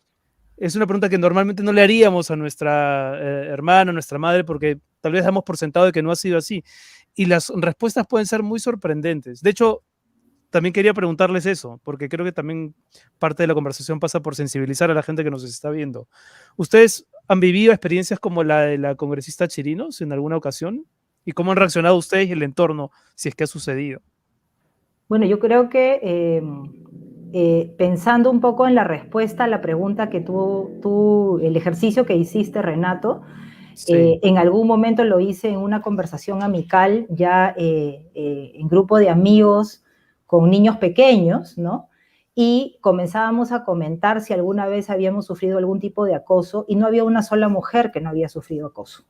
Es una pregunta que normalmente no le haríamos a nuestra hermana, a nuestra madre, porque tal vez damos por sentado de que no ha sido así. Y las respuestas pueden ser muy sorprendentes. De hecho, también quería preguntarles eso, porque creo que también parte de la conversación pasa por sensibilizar a la gente que nos está viendo. ¿Ustedes han vivido experiencias como la de la congresista Chirinos en alguna ocasión? ¿Y cómo han reaccionado ustedes y el entorno, si es que ha sucedido? Bueno, yo creo que pensando un poco en la respuesta a la pregunta que el ejercicio que hiciste, Renato, en algún momento lo hice en una conversación amical, ya en grupo de amigos con niños pequeños, ¿no? Y comenzábamos a comentar si alguna vez habíamos sufrido algún tipo de acoso, y no había una sola mujer que no había sufrido acoso,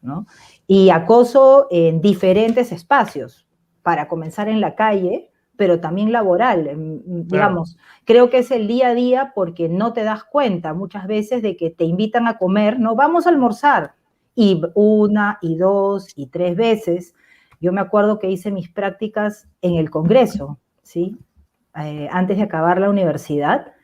¿no? Y acoso en diferentes espacios, para comenzar en la calle, pero también laboral, digamos. Creo que es el día a día, porque no te das cuenta muchas veces de que te invitan a comer, ¿no? Vamos a almorzar, y una, y dos, y tres veces. Yo me acuerdo que hice mis prácticas en el Congreso, ¿sí? Antes de acabar la universidad,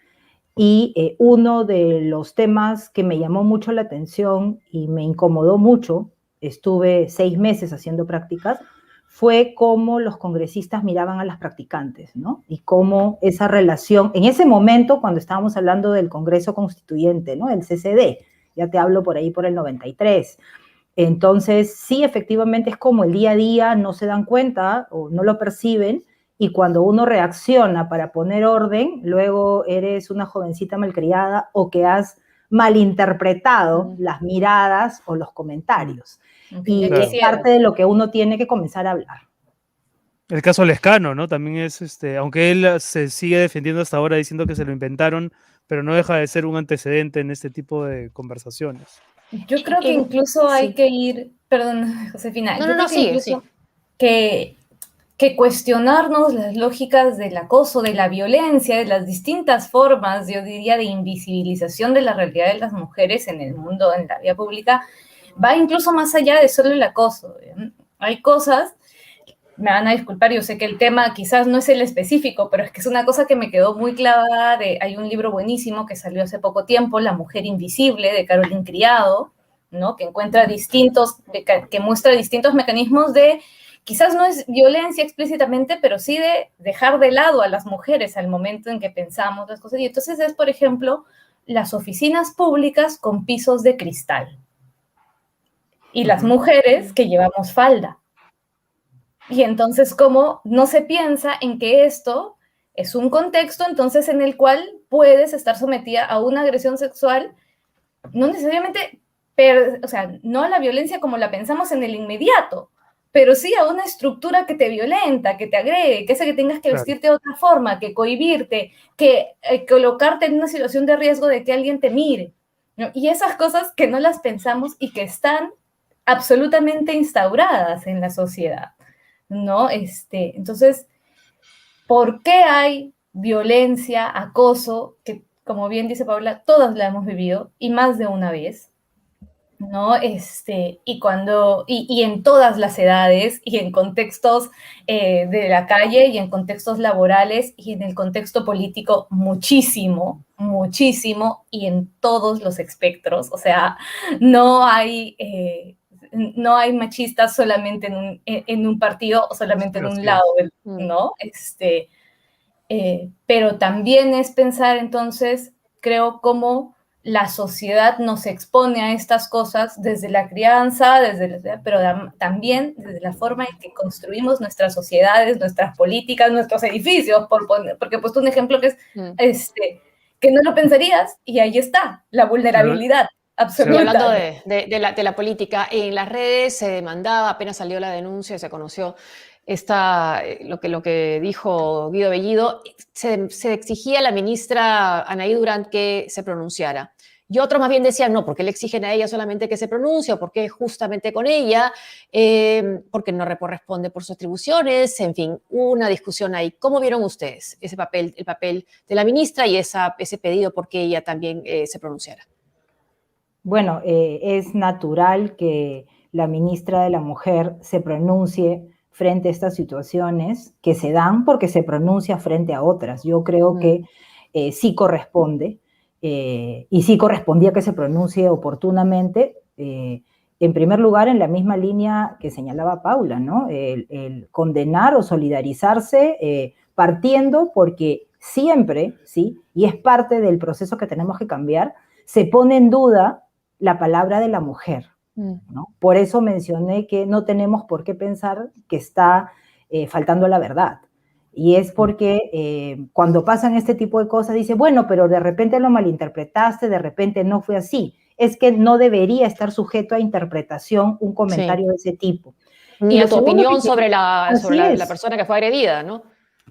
y uno de los temas que me llamó mucho la atención y me incomodó mucho, estuve 6 meses haciendo prácticas, fue cómo los congresistas miraban a las practicantes, ¿no? Y cómo esa relación, en ese momento, cuando estábamos hablando del Congreso Constituyente, ¿no? El CCD, ya te hablo por ahí por el 93, Entonces, sí, efectivamente es como el día a día, no se dan cuenta o no lo perciben, y cuando uno reacciona para poner orden, luego eres una jovencita malcriada o que has malinterpretado las miradas o los comentarios. Y Claro. es parte de lo que uno tiene que comenzar a hablar. El caso Lescano, ¿no? También es, aunque él se sigue defendiendo hasta ahora diciendo que se lo inventaron, pero no deja de ser un antecedente en este tipo de conversaciones. Yo creo que incluso hay que ir, perdón, Josefina, yo creo que incluso que cuestionarnos las lógicas del acoso, de la violencia, de las distintas formas, yo diría, de invisibilización de la realidad de las mujeres en el mundo, en la vida pública, va incluso más allá de solo el acoso. Hay cosas, me van a disculpar, yo sé que el tema quizás no es el específico, pero es que es una cosa que me quedó muy clavada. Hay un libro buenísimo que salió hace poco tiempo, La mujer invisible, de Caroline Criado, ¿no? Que encuentra que muestra distintos mecanismos de, quizás no es violencia explícitamente, pero sí de dejar de lado a las mujeres al momento en que pensamos las cosas. Y entonces es, por ejemplo, las oficinas públicas con pisos de cristal. Y las mujeres que llevamos falda. Y entonces, como no se piensa en que esto es un contexto, entonces, en el cual puedes estar sometida a una agresión sexual, no necesariamente, o sea, no a la violencia como la pensamos en el inmediato, pero sí a una estructura que te violenta, que te agrede, que hace que tengas que vestirte de otra forma, que cohibirte, que colocarte en una situación de riesgo de que alguien te mire, ¿no? Y esas cosas que no las pensamos y que están absolutamente instauradas en la sociedad, ¿no? Entonces, ¿por qué hay violencia, acoso? Que, como bien dice Paula, todas la hemos vivido, y más de una vez, ¿no? Y en todas las edades, y en contextos de la calle, y en contextos laborales, y en el contexto político, muchísimo, muchísimo, y en todos los espectros. O sea, no hay machistas solamente en un partido o solamente en un lado, ¿no? Pero también es pensar, entonces, creo, cómo la sociedad nos expone a estas cosas desde la crianza, pero también desde la forma en que construimos nuestras sociedades, nuestras políticas, nuestros edificios, porque he puesto un ejemplo que es que no lo pensarías, y ahí está, la vulnerabilidad. Absoluta. Y hablando de la política, en las redes se demandaba, apenas salió la denuncia y se conoció lo que dijo Guido Bellido, se exigía a la ministra Anaí Durán que se pronunciara. Y otros más bien decían, no, porque le exigen a ella solamente que se pronuncie, o porque justamente con ella, porque no corresponde por sus atribuciones, en fin, una discusión ahí. ¿Cómo vieron ustedes el papel de la ministra y ese pedido porque ella también se pronunciara? Bueno, es natural que la ministra de la Mujer se pronuncie frente a estas situaciones que se dan porque se pronuncia frente a otras. Yo creo que sí corresponde, y sí correspondía que se pronuncie oportunamente, en primer lugar en la misma línea que señalaba Paula, ¿no? El condenar o solidarizarse partiendo porque siempre, ¿sí? Y es parte del proceso que tenemos que cambiar, se pone en duda la palabra de la mujer, ¿no? Por eso mencioné que no tenemos por qué pensar que está faltando la verdad. Y es porque cuando pasan este tipo de cosas, dice, bueno, pero de repente lo malinterpretaste, de repente no fue así. Es que no debería estar sujeto a interpretación un comentario de ese tipo. Ni a tu opinión sobre la persona que fue agredida, ¿no?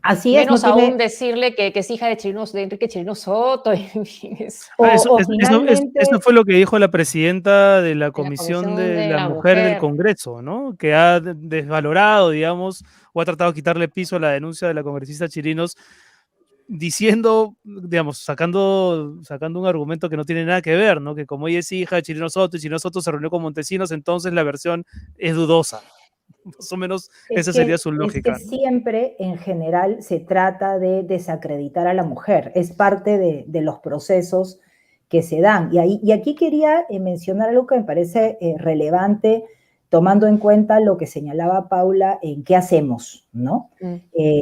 Así es. Menos aún decirle que es hija de Enrique Chirino Soto. Eso fue lo que dijo la presidenta de la Comisión de la Mujer del Congreso, ¿no? Que ha desvalorado, digamos, o ha tratado de quitarle piso a la denuncia de la congresista Chirinos, diciendo, digamos, sacando un argumento que no tiene nada que ver, ¿no? Que como ella es hija de Chirino Soto y Chirino Soto se reunió con Montesinos, entonces la versión es dudosa. Más o menos esa sería su lógica. Es que siempre, en general, se trata de desacreditar a la mujer. Es parte de los procesos que se dan. Y aquí quería mencionar algo que me parece relevante, tomando en cuenta lo que señalaba Paula en qué hacemos, ¿no?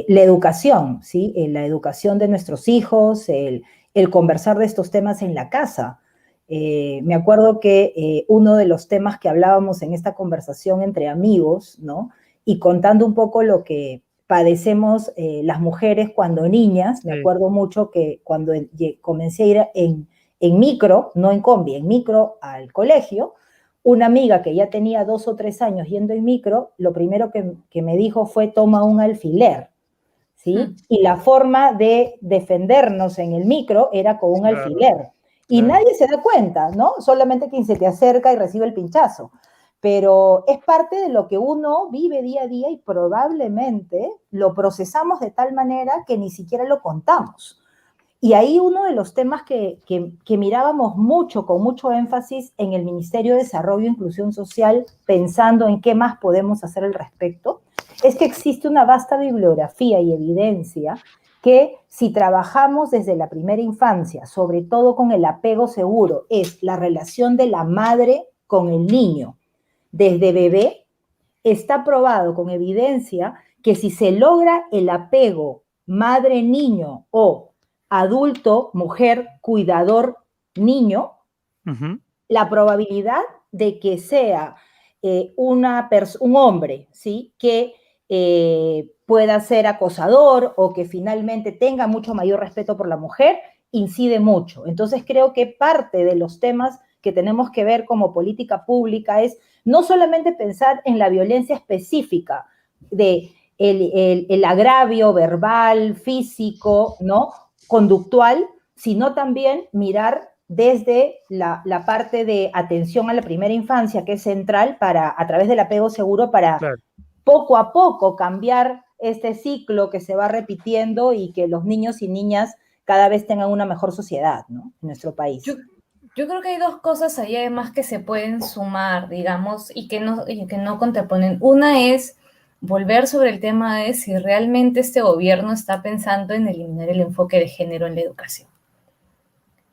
La educación, ¿sí? La educación de nuestros hijos, el conversar de estos temas en la casa. Me acuerdo que uno de los temas que hablábamos en esta conversación entre amigos, ¿no? Y contando un poco lo que padecemos las mujeres cuando niñas, me acuerdo mucho que cuando comencé a ir en micro, no en combi, en micro al colegio, una amiga que ya tenía 2 o 3 años yendo en micro, lo primero que me dijo fue toma un alfiler, ¿sí? Y la forma de defendernos en el micro era con un alfiler. Y nadie se da cuenta, ¿no? Solamente quien se te acerca y recibe el pinchazo. Pero es parte de lo que uno vive día a día y probablemente lo procesamos de tal manera que ni siquiera lo contamos. Y ahí uno de los temas que mirábamos mucho, con mucho énfasis en el Ministerio de Desarrollo e Inclusión Social, pensando en qué más podemos hacer al respecto, es que existe una vasta bibliografía y evidencia que si trabajamos desde la primera infancia, sobre todo con el apego seguro, es la relación de la madre con el niño. Desde bebé está probado con evidencia que si se logra el apego madre-niño o adulto, mujer, cuidador, niño, la probabilidad de que sea un hombre, ¿sí? Que pueda ser acosador o que finalmente tenga mucho mayor respeto por la mujer, incide mucho. Entonces creo que parte de los temas que tenemos que ver como política pública es no solamente pensar en la violencia específica de el agravio verbal, físico, ¿no? Conductual, sino también mirar desde la parte de atención a la primera infancia, que es central a través del apego seguro, para poco a poco cambiar este ciclo que se va repitiendo y que los niños y niñas cada vez tengan una mejor sociedad, ¿no? En nuestro país. Yo creo que hay 2 cosas ahí además que se pueden sumar, digamos, y que no contraponen. Una es volver sobre el tema de si realmente este gobierno está pensando en eliminar el enfoque de género en la educación.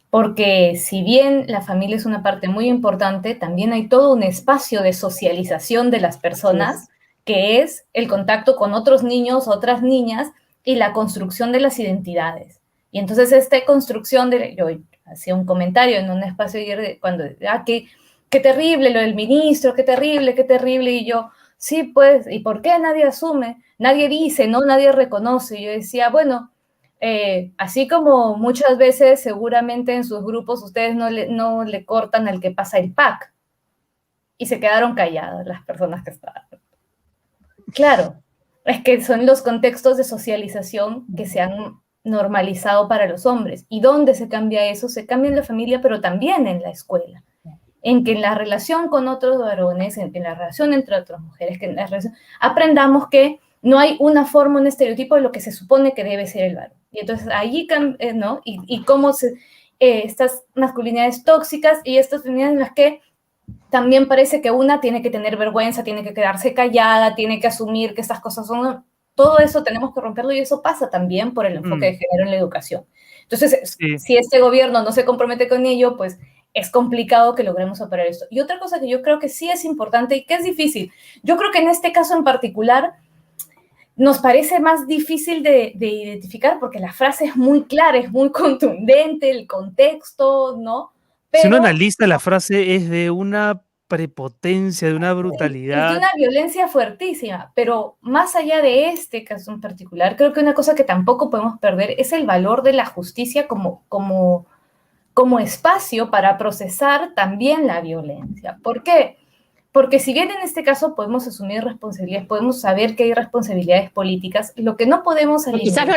Porque si bien la familia es una parte muy importante, también hay todo un espacio de socialización de las personas, que es el contacto con otros niños, otras niñas, y la construcción de las identidades. Y entonces esta construcción yo hacía un comentario en un espacio ayer cuando, qué terrible lo del ministro, qué terrible, y yo, sí, pues, ¿y por qué nadie asume? Nadie dice, ¿no? Nadie reconoce. Y yo decía, bueno, así como muchas veces seguramente en sus grupos ustedes no le cortan al que pasa el pack. Y se quedaron calladas las personas que estaban. Claro, es que son los contextos de socialización que se han normalizado para los hombres. ¿Y dónde se cambia eso? Se cambia en la familia, pero también en la escuela. En que en la relación con otros varones, en la relación entre otras mujeres, que en la relación, aprendamos que no hay una forma, un estereotipo de lo que se supone que debe ser el varón. Y entonces allí, ¿no? Y cómo estas masculinidades tóxicas y estas feminidades en las que también parece que una tiene que tener vergüenza, tiene que quedarse callada, tiene que asumir que estas cosas son... Todo eso tenemos que romperlo y eso pasa también por el enfoque de género en la educación. Entonces, si este gobierno no se compromete con ello, pues es complicado que logremos operar esto. Y otra cosa que yo creo que sí es importante y que es difícil, yo creo que en este caso en particular nos parece más difícil de identificar porque la frase es muy clara, es muy contundente, el contexto, ¿no? Pero, si uno analiza la frase es de una prepotencia, de una brutalidad. Es de una violencia fuertísima, pero más allá de este caso en particular, creo que una cosa que tampoco podemos perder es el valor de la justicia como espacio para procesar también la violencia. ¿Por qué? Porque si bien en este caso podemos asumir responsabilidades, podemos saber que hay responsabilidades políticas, lo que no podemos alimentar... Que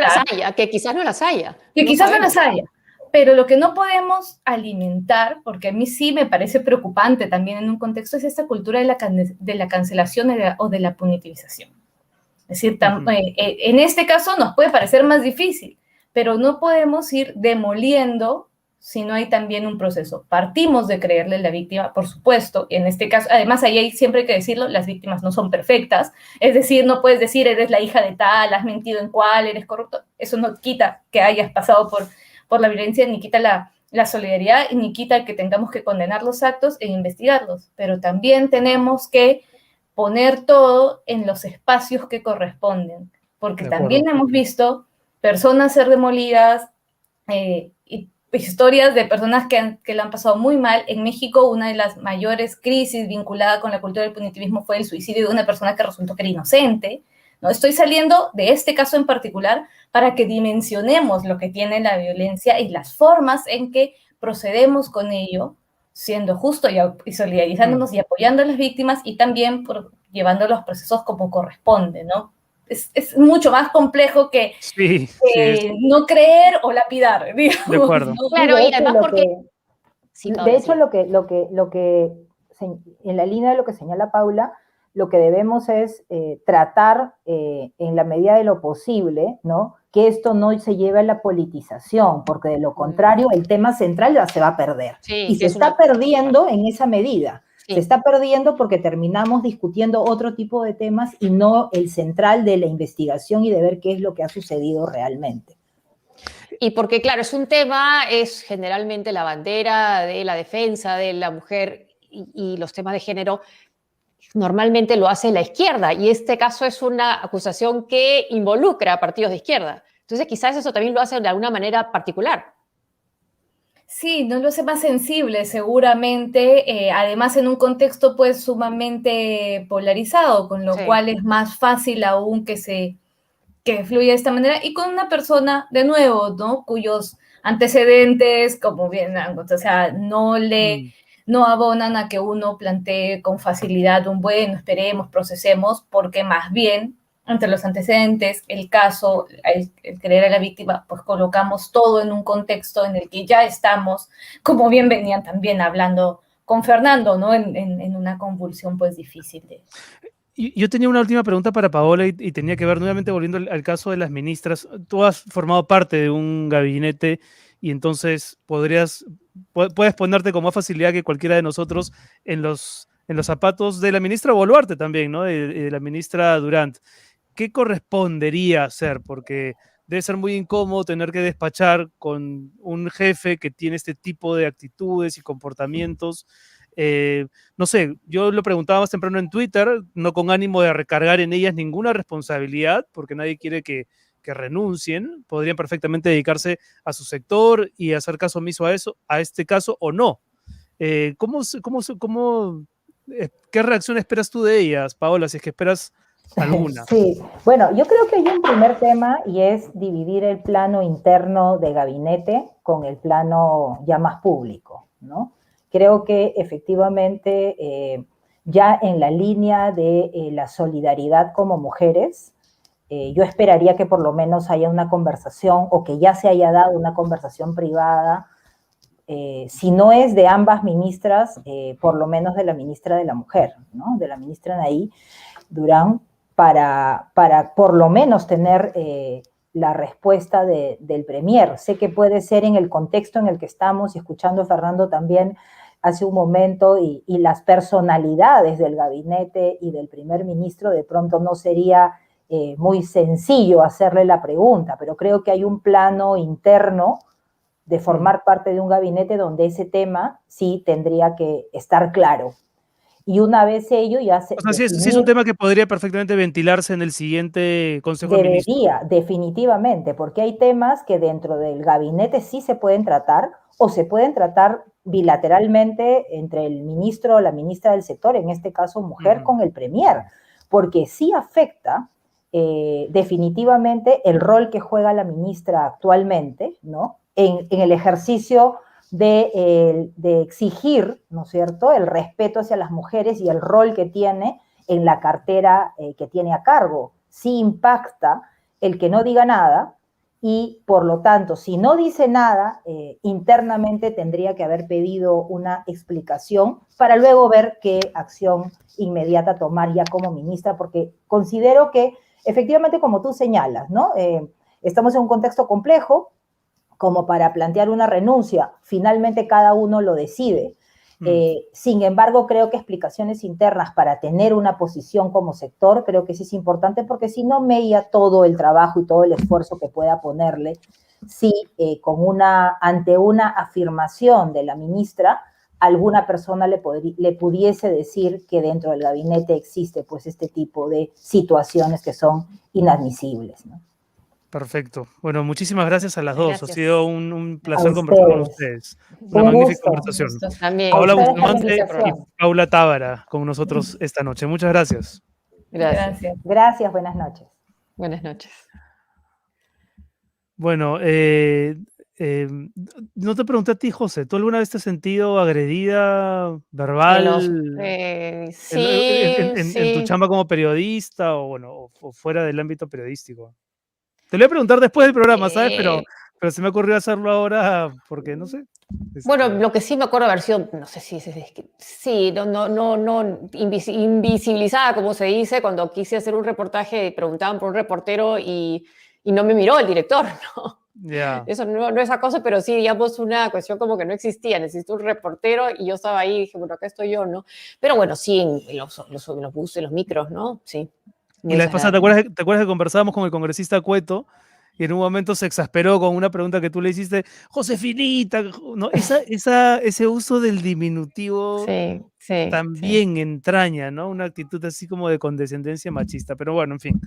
quizás no las haya. Que quizás no las haya. Pero lo que no podemos alimentar, porque a mí sí me parece preocupante también en un contexto, es esta cultura de la cancelación o de la punitivización. Es decir, en este caso nos puede parecer más difícil, pero no podemos ir demoliendo si no hay también un proceso. Partimos de creerle a la víctima, por supuesto, y en este caso, además ahí siempre hay que decirlo, las víctimas no son perfectas, es decir, no puedes decir, eres la hija de tal, has mentido en cuál, eres corrupto, eso no quita que hayas pasado por la violencia, ni quita la solidaridad, ni quita que tengamos que condenar los actos e investigarlos, pero también tenemos que poner todo en los espacios que corresponden, porque también hemos visto personas ser demolidas, y historias de personas que lo han pasado muy mal. En México, una de las mayores crisis vinculada con la cultura del punitivismo fue el suicidio de una persona que resultó que era inocente, ¿no? Estoy saliendo de este caso en particular para que dimensionemos lo que tiene la violencia y las formas en que procedemos con ello, siendo justo y solidarizándonos y apoyando a las víctimas, y también llevando los procesos como corresponde, ¿no? Es mucho más complejo que no creer o lapidar, digamos. De acuerdo. ¿no? Claro, y además porque... Sí, Paula, de hecho, sí. En la línea de lo que señala Paula, lo que debemos es tratar en la medida de lo posible, ¿no?, que esto no se lleve a la politización, porque de lo contrario el tema central ya se va a perder. Sí, y se está perdiendo en esa medida. Sí. Se está perdiendo porque terminamos discutiendo otro tipo de temas y no el central de la investigación y de ver qué es lo que ha sucedido realmente. Y porque, claro, es un tema, es generalmente la bandera de la defensa de la mujer y los temas de género normalmente lo hace la izquierda, y este caso es una acusación que involucra a partidos de izquierda. Entonces quizás eso también lo hace de alguna manera particular. Sí, no lo hace más sensible seguramente, además en un contexto pues sumamente polarizado, con lo cual es más fácil aún que fluya de esta manera, y con una persona, de nuevo, ¿no?, cuyos antecedentes, como bien, o sea, no abonan a que uno plantee con facilidad un bueno, esperemos, procesemos, porque más bien, entre los antecedentes, el caso, el creer a la víctima, pues colocamos todo en un contexto en el que ya estamos, como bien venían también hablando con Fernando, ¿no?, en una convulsión pues difícil de... Yo tenía una última pregunta para Paola y tenía que ver nuevamente volviendo al caso de las ministras. Tú has formado parte de un gabinete y entonces puedes ponerte con más facilidad que cualquiera de nosotros en los zapatos de la ministra Boluarte también, ¿no? De la ministra Durant. ¿Qué correspondería hacer? Porque debe ser muy incómodo tener que despachar con un jefe que tiene este tipo de actitudes y comportamientos. No sé, yo lo preguntaba más temprano en Twitter, no con ánimo de recargar en ellas ninguna responsabilidad, porque nadie quiere que renuncien, podrían perfectamente dedicarse a su sector y hacer caso omiso a este caso o no. ¿Qué reacción esperas tú de ellas, Paola, si es que esperas alguna? Sí, bueno, yo creo que hay un primer tema y es dividir el plano interno de gabinete con el plano ya más público, ¿no? Creo que efectivamente ya en la línea de la solidaridad como mujeres, yo esperaría que por lo menos haya una conversación o que ya se haya dado una conversación privada, si no es de ambas ministras, por lo menos de la ministra de la Mujer, ¿no?, de la ministra Anaí Durán, para por lo menos tener la respuesta del Premier. Sé que puede ser en el contexto en el que estamos, y escuchando a Fernando también hace un momento, y las personalidades del gabinete y del primer ministro, de pronto no sería muy sencillo hacerle la pregunta, pero creo que hay un plano interno de formar parte de un gabinete donde ese tema sí tendría que estar claro. Y una vez ello ya se... O sea, sí es un tema que podría perfectamente ventilarse en el siguiente Consejo de Ministros. Debería, definitivamente, porque hay temas que dentro del gabinete sí se pueden tratar, o se pueden tratar bilateralmente entre el ministro o la ministra del sector, en este caso mujer, con el Premier, porque sí afecta definitivamente el rol que juega la ministra actualmente, ¿no?, en el ejercicio de exigir, ¿no es cierto?, el respeto hacia las mujeres y el rol que tiene en la cartera que tiene a cargo. Sí impacta el que no diga nada, y por lo tanto, si no dice nada, internamente tendría que haber pedido una explicación para luego ver qué acción inmediata tomar ya como ministra, porque considero que efectivamente, como tú señalas, ¿no?, estamos en un contexto complejo como para plantear una renuncia. Finalmente cada uno lo decide. Sin embargo, creo que explicaciones internas para tener una posición como sector, creo que sí es importante, porque si no mella todo el trabajo y todo el esfuerzo que pueda ponerle, si ante una afirmación de la ministra, alguna persona le pudiese decir que dentro del gabinete existe pues este tipo de situaciones que son inadmisibles, ¿no? Perfecto. Bueno, muchísimas gracias a las dos. Gracias. Ha sido un placer A conversar con ustedes. ustedes. Una Un magnífica gusto. conversación. Gustos también. A Paola ustedes por la Bustamante y invitación. Paula Tábara con nosotros esta noche. Muchas gracias. Gracias. Gracias. Gracias, buenas noches. Buenas noches. Bueno, no te pregunté a ti, José, ¿tú alguna vez te has sentido agredida De verbal los, en tu sí. chamba como periodista o, bueno, o fuera del ámbito periodístico? Te lo voy a preguntar después del programa, ¿sabes? Pero se me ocurrió hacerlo ahora porque, no sé. Bueno, este, lo que sí me acuerdo haber sido, no sé si es que sí, no invisibilizada, como se dice, cuando quise hacer un reportaje y preguntaban por un reportero y no me miró el director, ¿no? ya. Eso no es acoso, pero sí, digamos, una cuestión como que no existía. Necesito un reportero y yo estaba ahí y dije, bueno, acá estoy yo, ¿no? Pero bueno, sí, en los buses, en los micros, ¿no? Sí. Y Muy la vez pasada, desagradable. te acuerdas que conversábamos con el congresista Cueto? Y en un momento se exasperó con una pregunta que tú le hiciste, Josefinita, ¿no? Ese uso del diminutivo Sí, sí, sí. también entraña, ¿no? Una actitud así como de condescendencia machista. Pero bueno, en fin.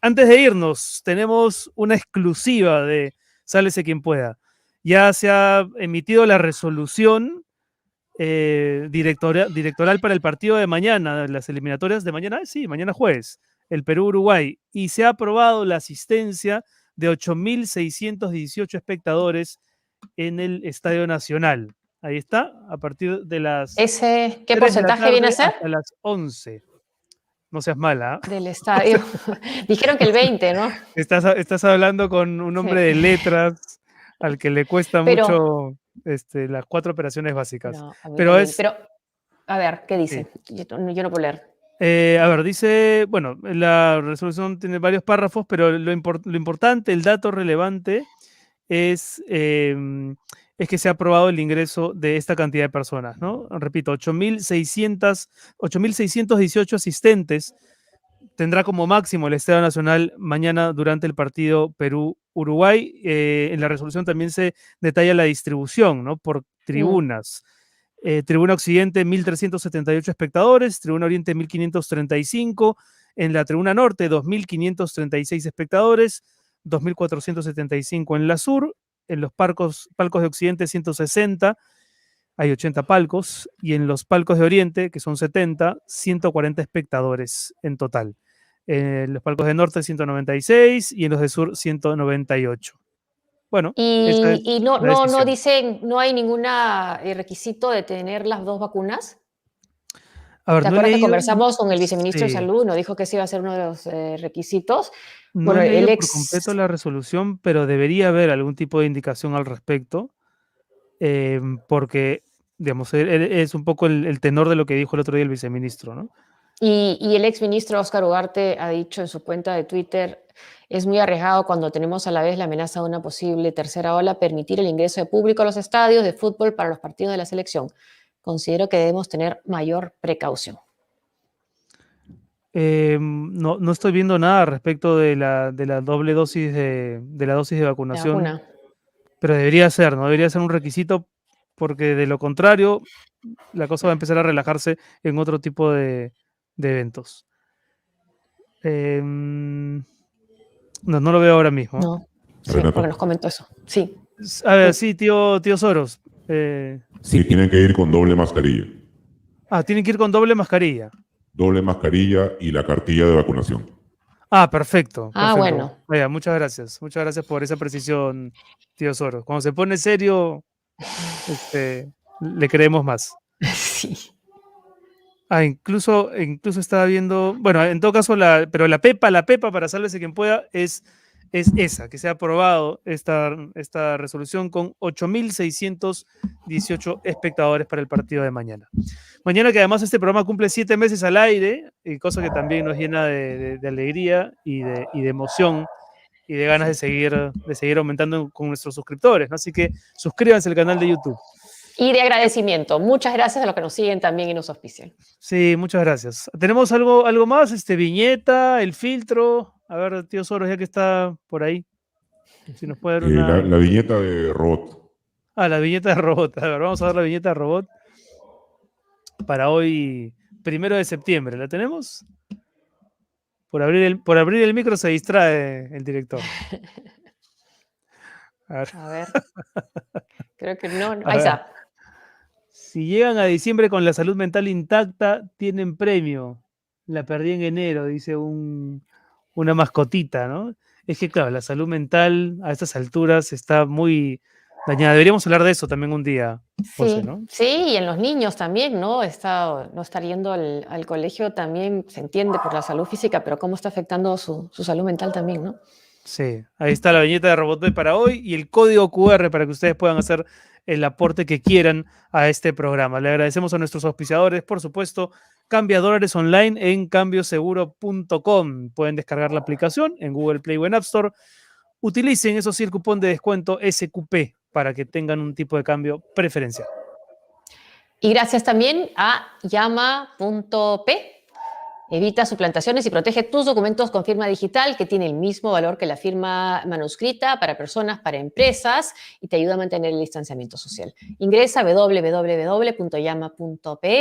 Antes de irnos, tenemos una exclusiva de Sálvese quien pueda. Ya se ha emitido la resolución directoral para el partido de mañana, las eliminatorias de mañana, sí, mañana jueves, el Perú-Uruguay, y se ha aprobado la asistencia de 8.618 espectadores en el Estadio Nacional. Ahí está, a partir de las ¿Qué 3 de la porcentaje viene a tarde ser? hasta las 11. No seas mala. Del estadio. Dijeron que el 20, ¿no? Estás hablando con un hombre de letras al que le cuesta Pero, mucho las 4 operaciones básicas. no, a mí Pero también. es, Pero, a ver, ¿qué sí. dice? Yo no puedo leer. A ver, dice, bueno, la resolución tiene varios párrafos, pero lo importante, el dato relevante es que se ha aprobado el ingreso de esta cantidad de personas, ¿no? Repito, 8.618 asistentes tendrá como máximo el Estadio Nacional mañana durante el partido Perú-Uruguay. En la resolución también se detalla la distribución, ¿no? Por tribunas. Tribuna Occidente, 1.378 espectadores, Tribuna Oriente, 1.535, en la Tribuna Norte, 2.536 espectadores, 2.475 en la Sur, en los palcos de Occidente, 160, hay 80 palcos, y en los palcos de Oriente, que son 70, 140 espectadores en total. En los palcos de Norte, 196, y en los de Sur, 198. Bueno, esa es Y la decisión. dicen, no hay ningún requisito de tener las 2 vacunas. A ver, ¿Te no he acuerdas que leído, conversamos con el viceministro de sí, Salud? Nos dijo que ese iba a ser uno de los requisitos. no Bueno, he el leído por completo la resolución, pero debería haber algún tipo de indicación al respecto, porque, digamos, es un poco el tenor de lo que dijo el otro día el viceministro, ¿no? Y el exministro Óscar Ugarte ha dicho en su cuenta de Twitter, es muy arriesgado cuando tenemos a la vez la amenaza de una posible tercera ola permitir el ingreso de público a los estadios de fútbol para los partidos de la selección. Considero que debemos tener mayor precaución. No estoy viendo nada respecto de la doble dosis de la dosis de La vacunación, vacuna. pero debería ser, ¿no? Debería ser un requisito, porque de lo contrario, la cosa va a empezar a relajarse en otro tipo de eventos. No lo veo ahora mismo. No, sí, Renato. porque nos comentó eso. Sí. A ver, sí, tío Soros. Sí, tienen que ir con doble mascarilla. Tienen que ir con doble mascarilla. Doble mascarilla y la cartilla de vacunación. Perfecto. Bueno. Vaya, muchas gracias. Muchas gracias por esa precisión, tío Soros. Cuando se pone serio, le creemos más. Sí. Incluso estaba viendo, bueno, en todo caso, pero la PEPA para Sálvese quien pueda es esa, que se ha aprobado esta resolución con 8.618 espectadores para el partido de mañana. Mañana, que además este programa cumple 7 meses al aire, y cosa que también nos llena de alegría y de emoción y de ganas de seguir aumentando con nuestros suscriptores, ¿no? Así que suscríbanse al canal de YouTube. Y de agradecimiento. Muchas gracias a los que nos siguen también y nos auspician. Sí, muchas gracias. ¿Tenemos algo más? Viñeta, el filtro. A ver, tío Soros, ya que está por ahí. Si nos puede dar una... La viñeta de robot. La viñeta de robot. A ver, vamos a ver la viñeta de robot para hoy, 1 de septiembre. ¿La tenemos? Por abrir el micro se distrae el director. A ver. Creo que no. A Ahí ver. está. Si llegan a diciembre con la salud mental intacta, tienen premio. La perdí en enero, dice una mascotita, ¿no? Es que, claro, la salud mental a estas alturas está muy dañada. Deberíamos hablar de eso también un día, José, Sí, ¿no? sí, y en los niños también, ¿no? No estar yendo al colegio también se entiende por la salud física, pero cómo está afectando su salud mental también, ¿no? Sí, ahí está la viñeta de Robotoy para hoy y el código QR para que ustedes puedan hacer el aporte que quieran a este programa. Le agradecemos a nuestros auspiciadores, por supuesto, Cambia dólares online en cambioseguro.com. Pueden descargar la aplicación en Google Play o en App Store. Utilicen, eso sí, el cupón de descuento SQP para que tengan un tipo de cambio preferencial. Y gracias también a llama.p. Evita suplantaciones y protege tus documentos con firma digital, que tiene el mismo valor que la firma manuscrita para personas, para empresas, y te ayuda a mantener el distanciamiento social. Ingresa a www.llama.p.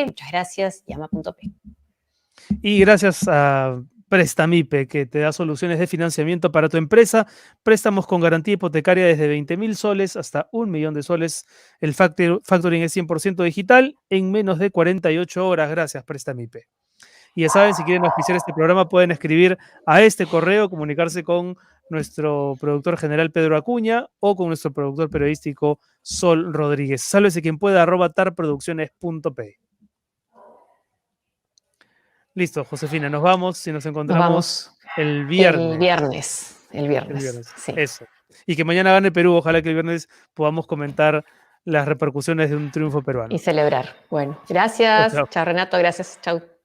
Muchas gracias, llama.p. Y gracias a Prestamipe, que te da soluciones de financiamiento para tu empresa, préstamos con garantía hipotecaria desde 20.000 soles hasta 1 millón de soles. El factoring es 100% digital en menos de 48 horas. Gracias, Prestamipe. Y ya saben, si quieren auspiciar este programa, pueden escribir a este correo, comunicarse con nuestro productor general Pedro Acuña o con nuestro productor periodístico Sol Rodríguez. Sálvese quien pueda, @tarproducciones.p. Listo, Josefina, nos vamos y nos encontramos el viernes. El viernes. Sí. Eso. Y que mañana gane Perú. Ojalá que el viernes podamos comentar las repercusiones de un triunfo peruano. Y celebrar. Bueno, gracias. Chao. Chao, Renato. Gracias. Chao.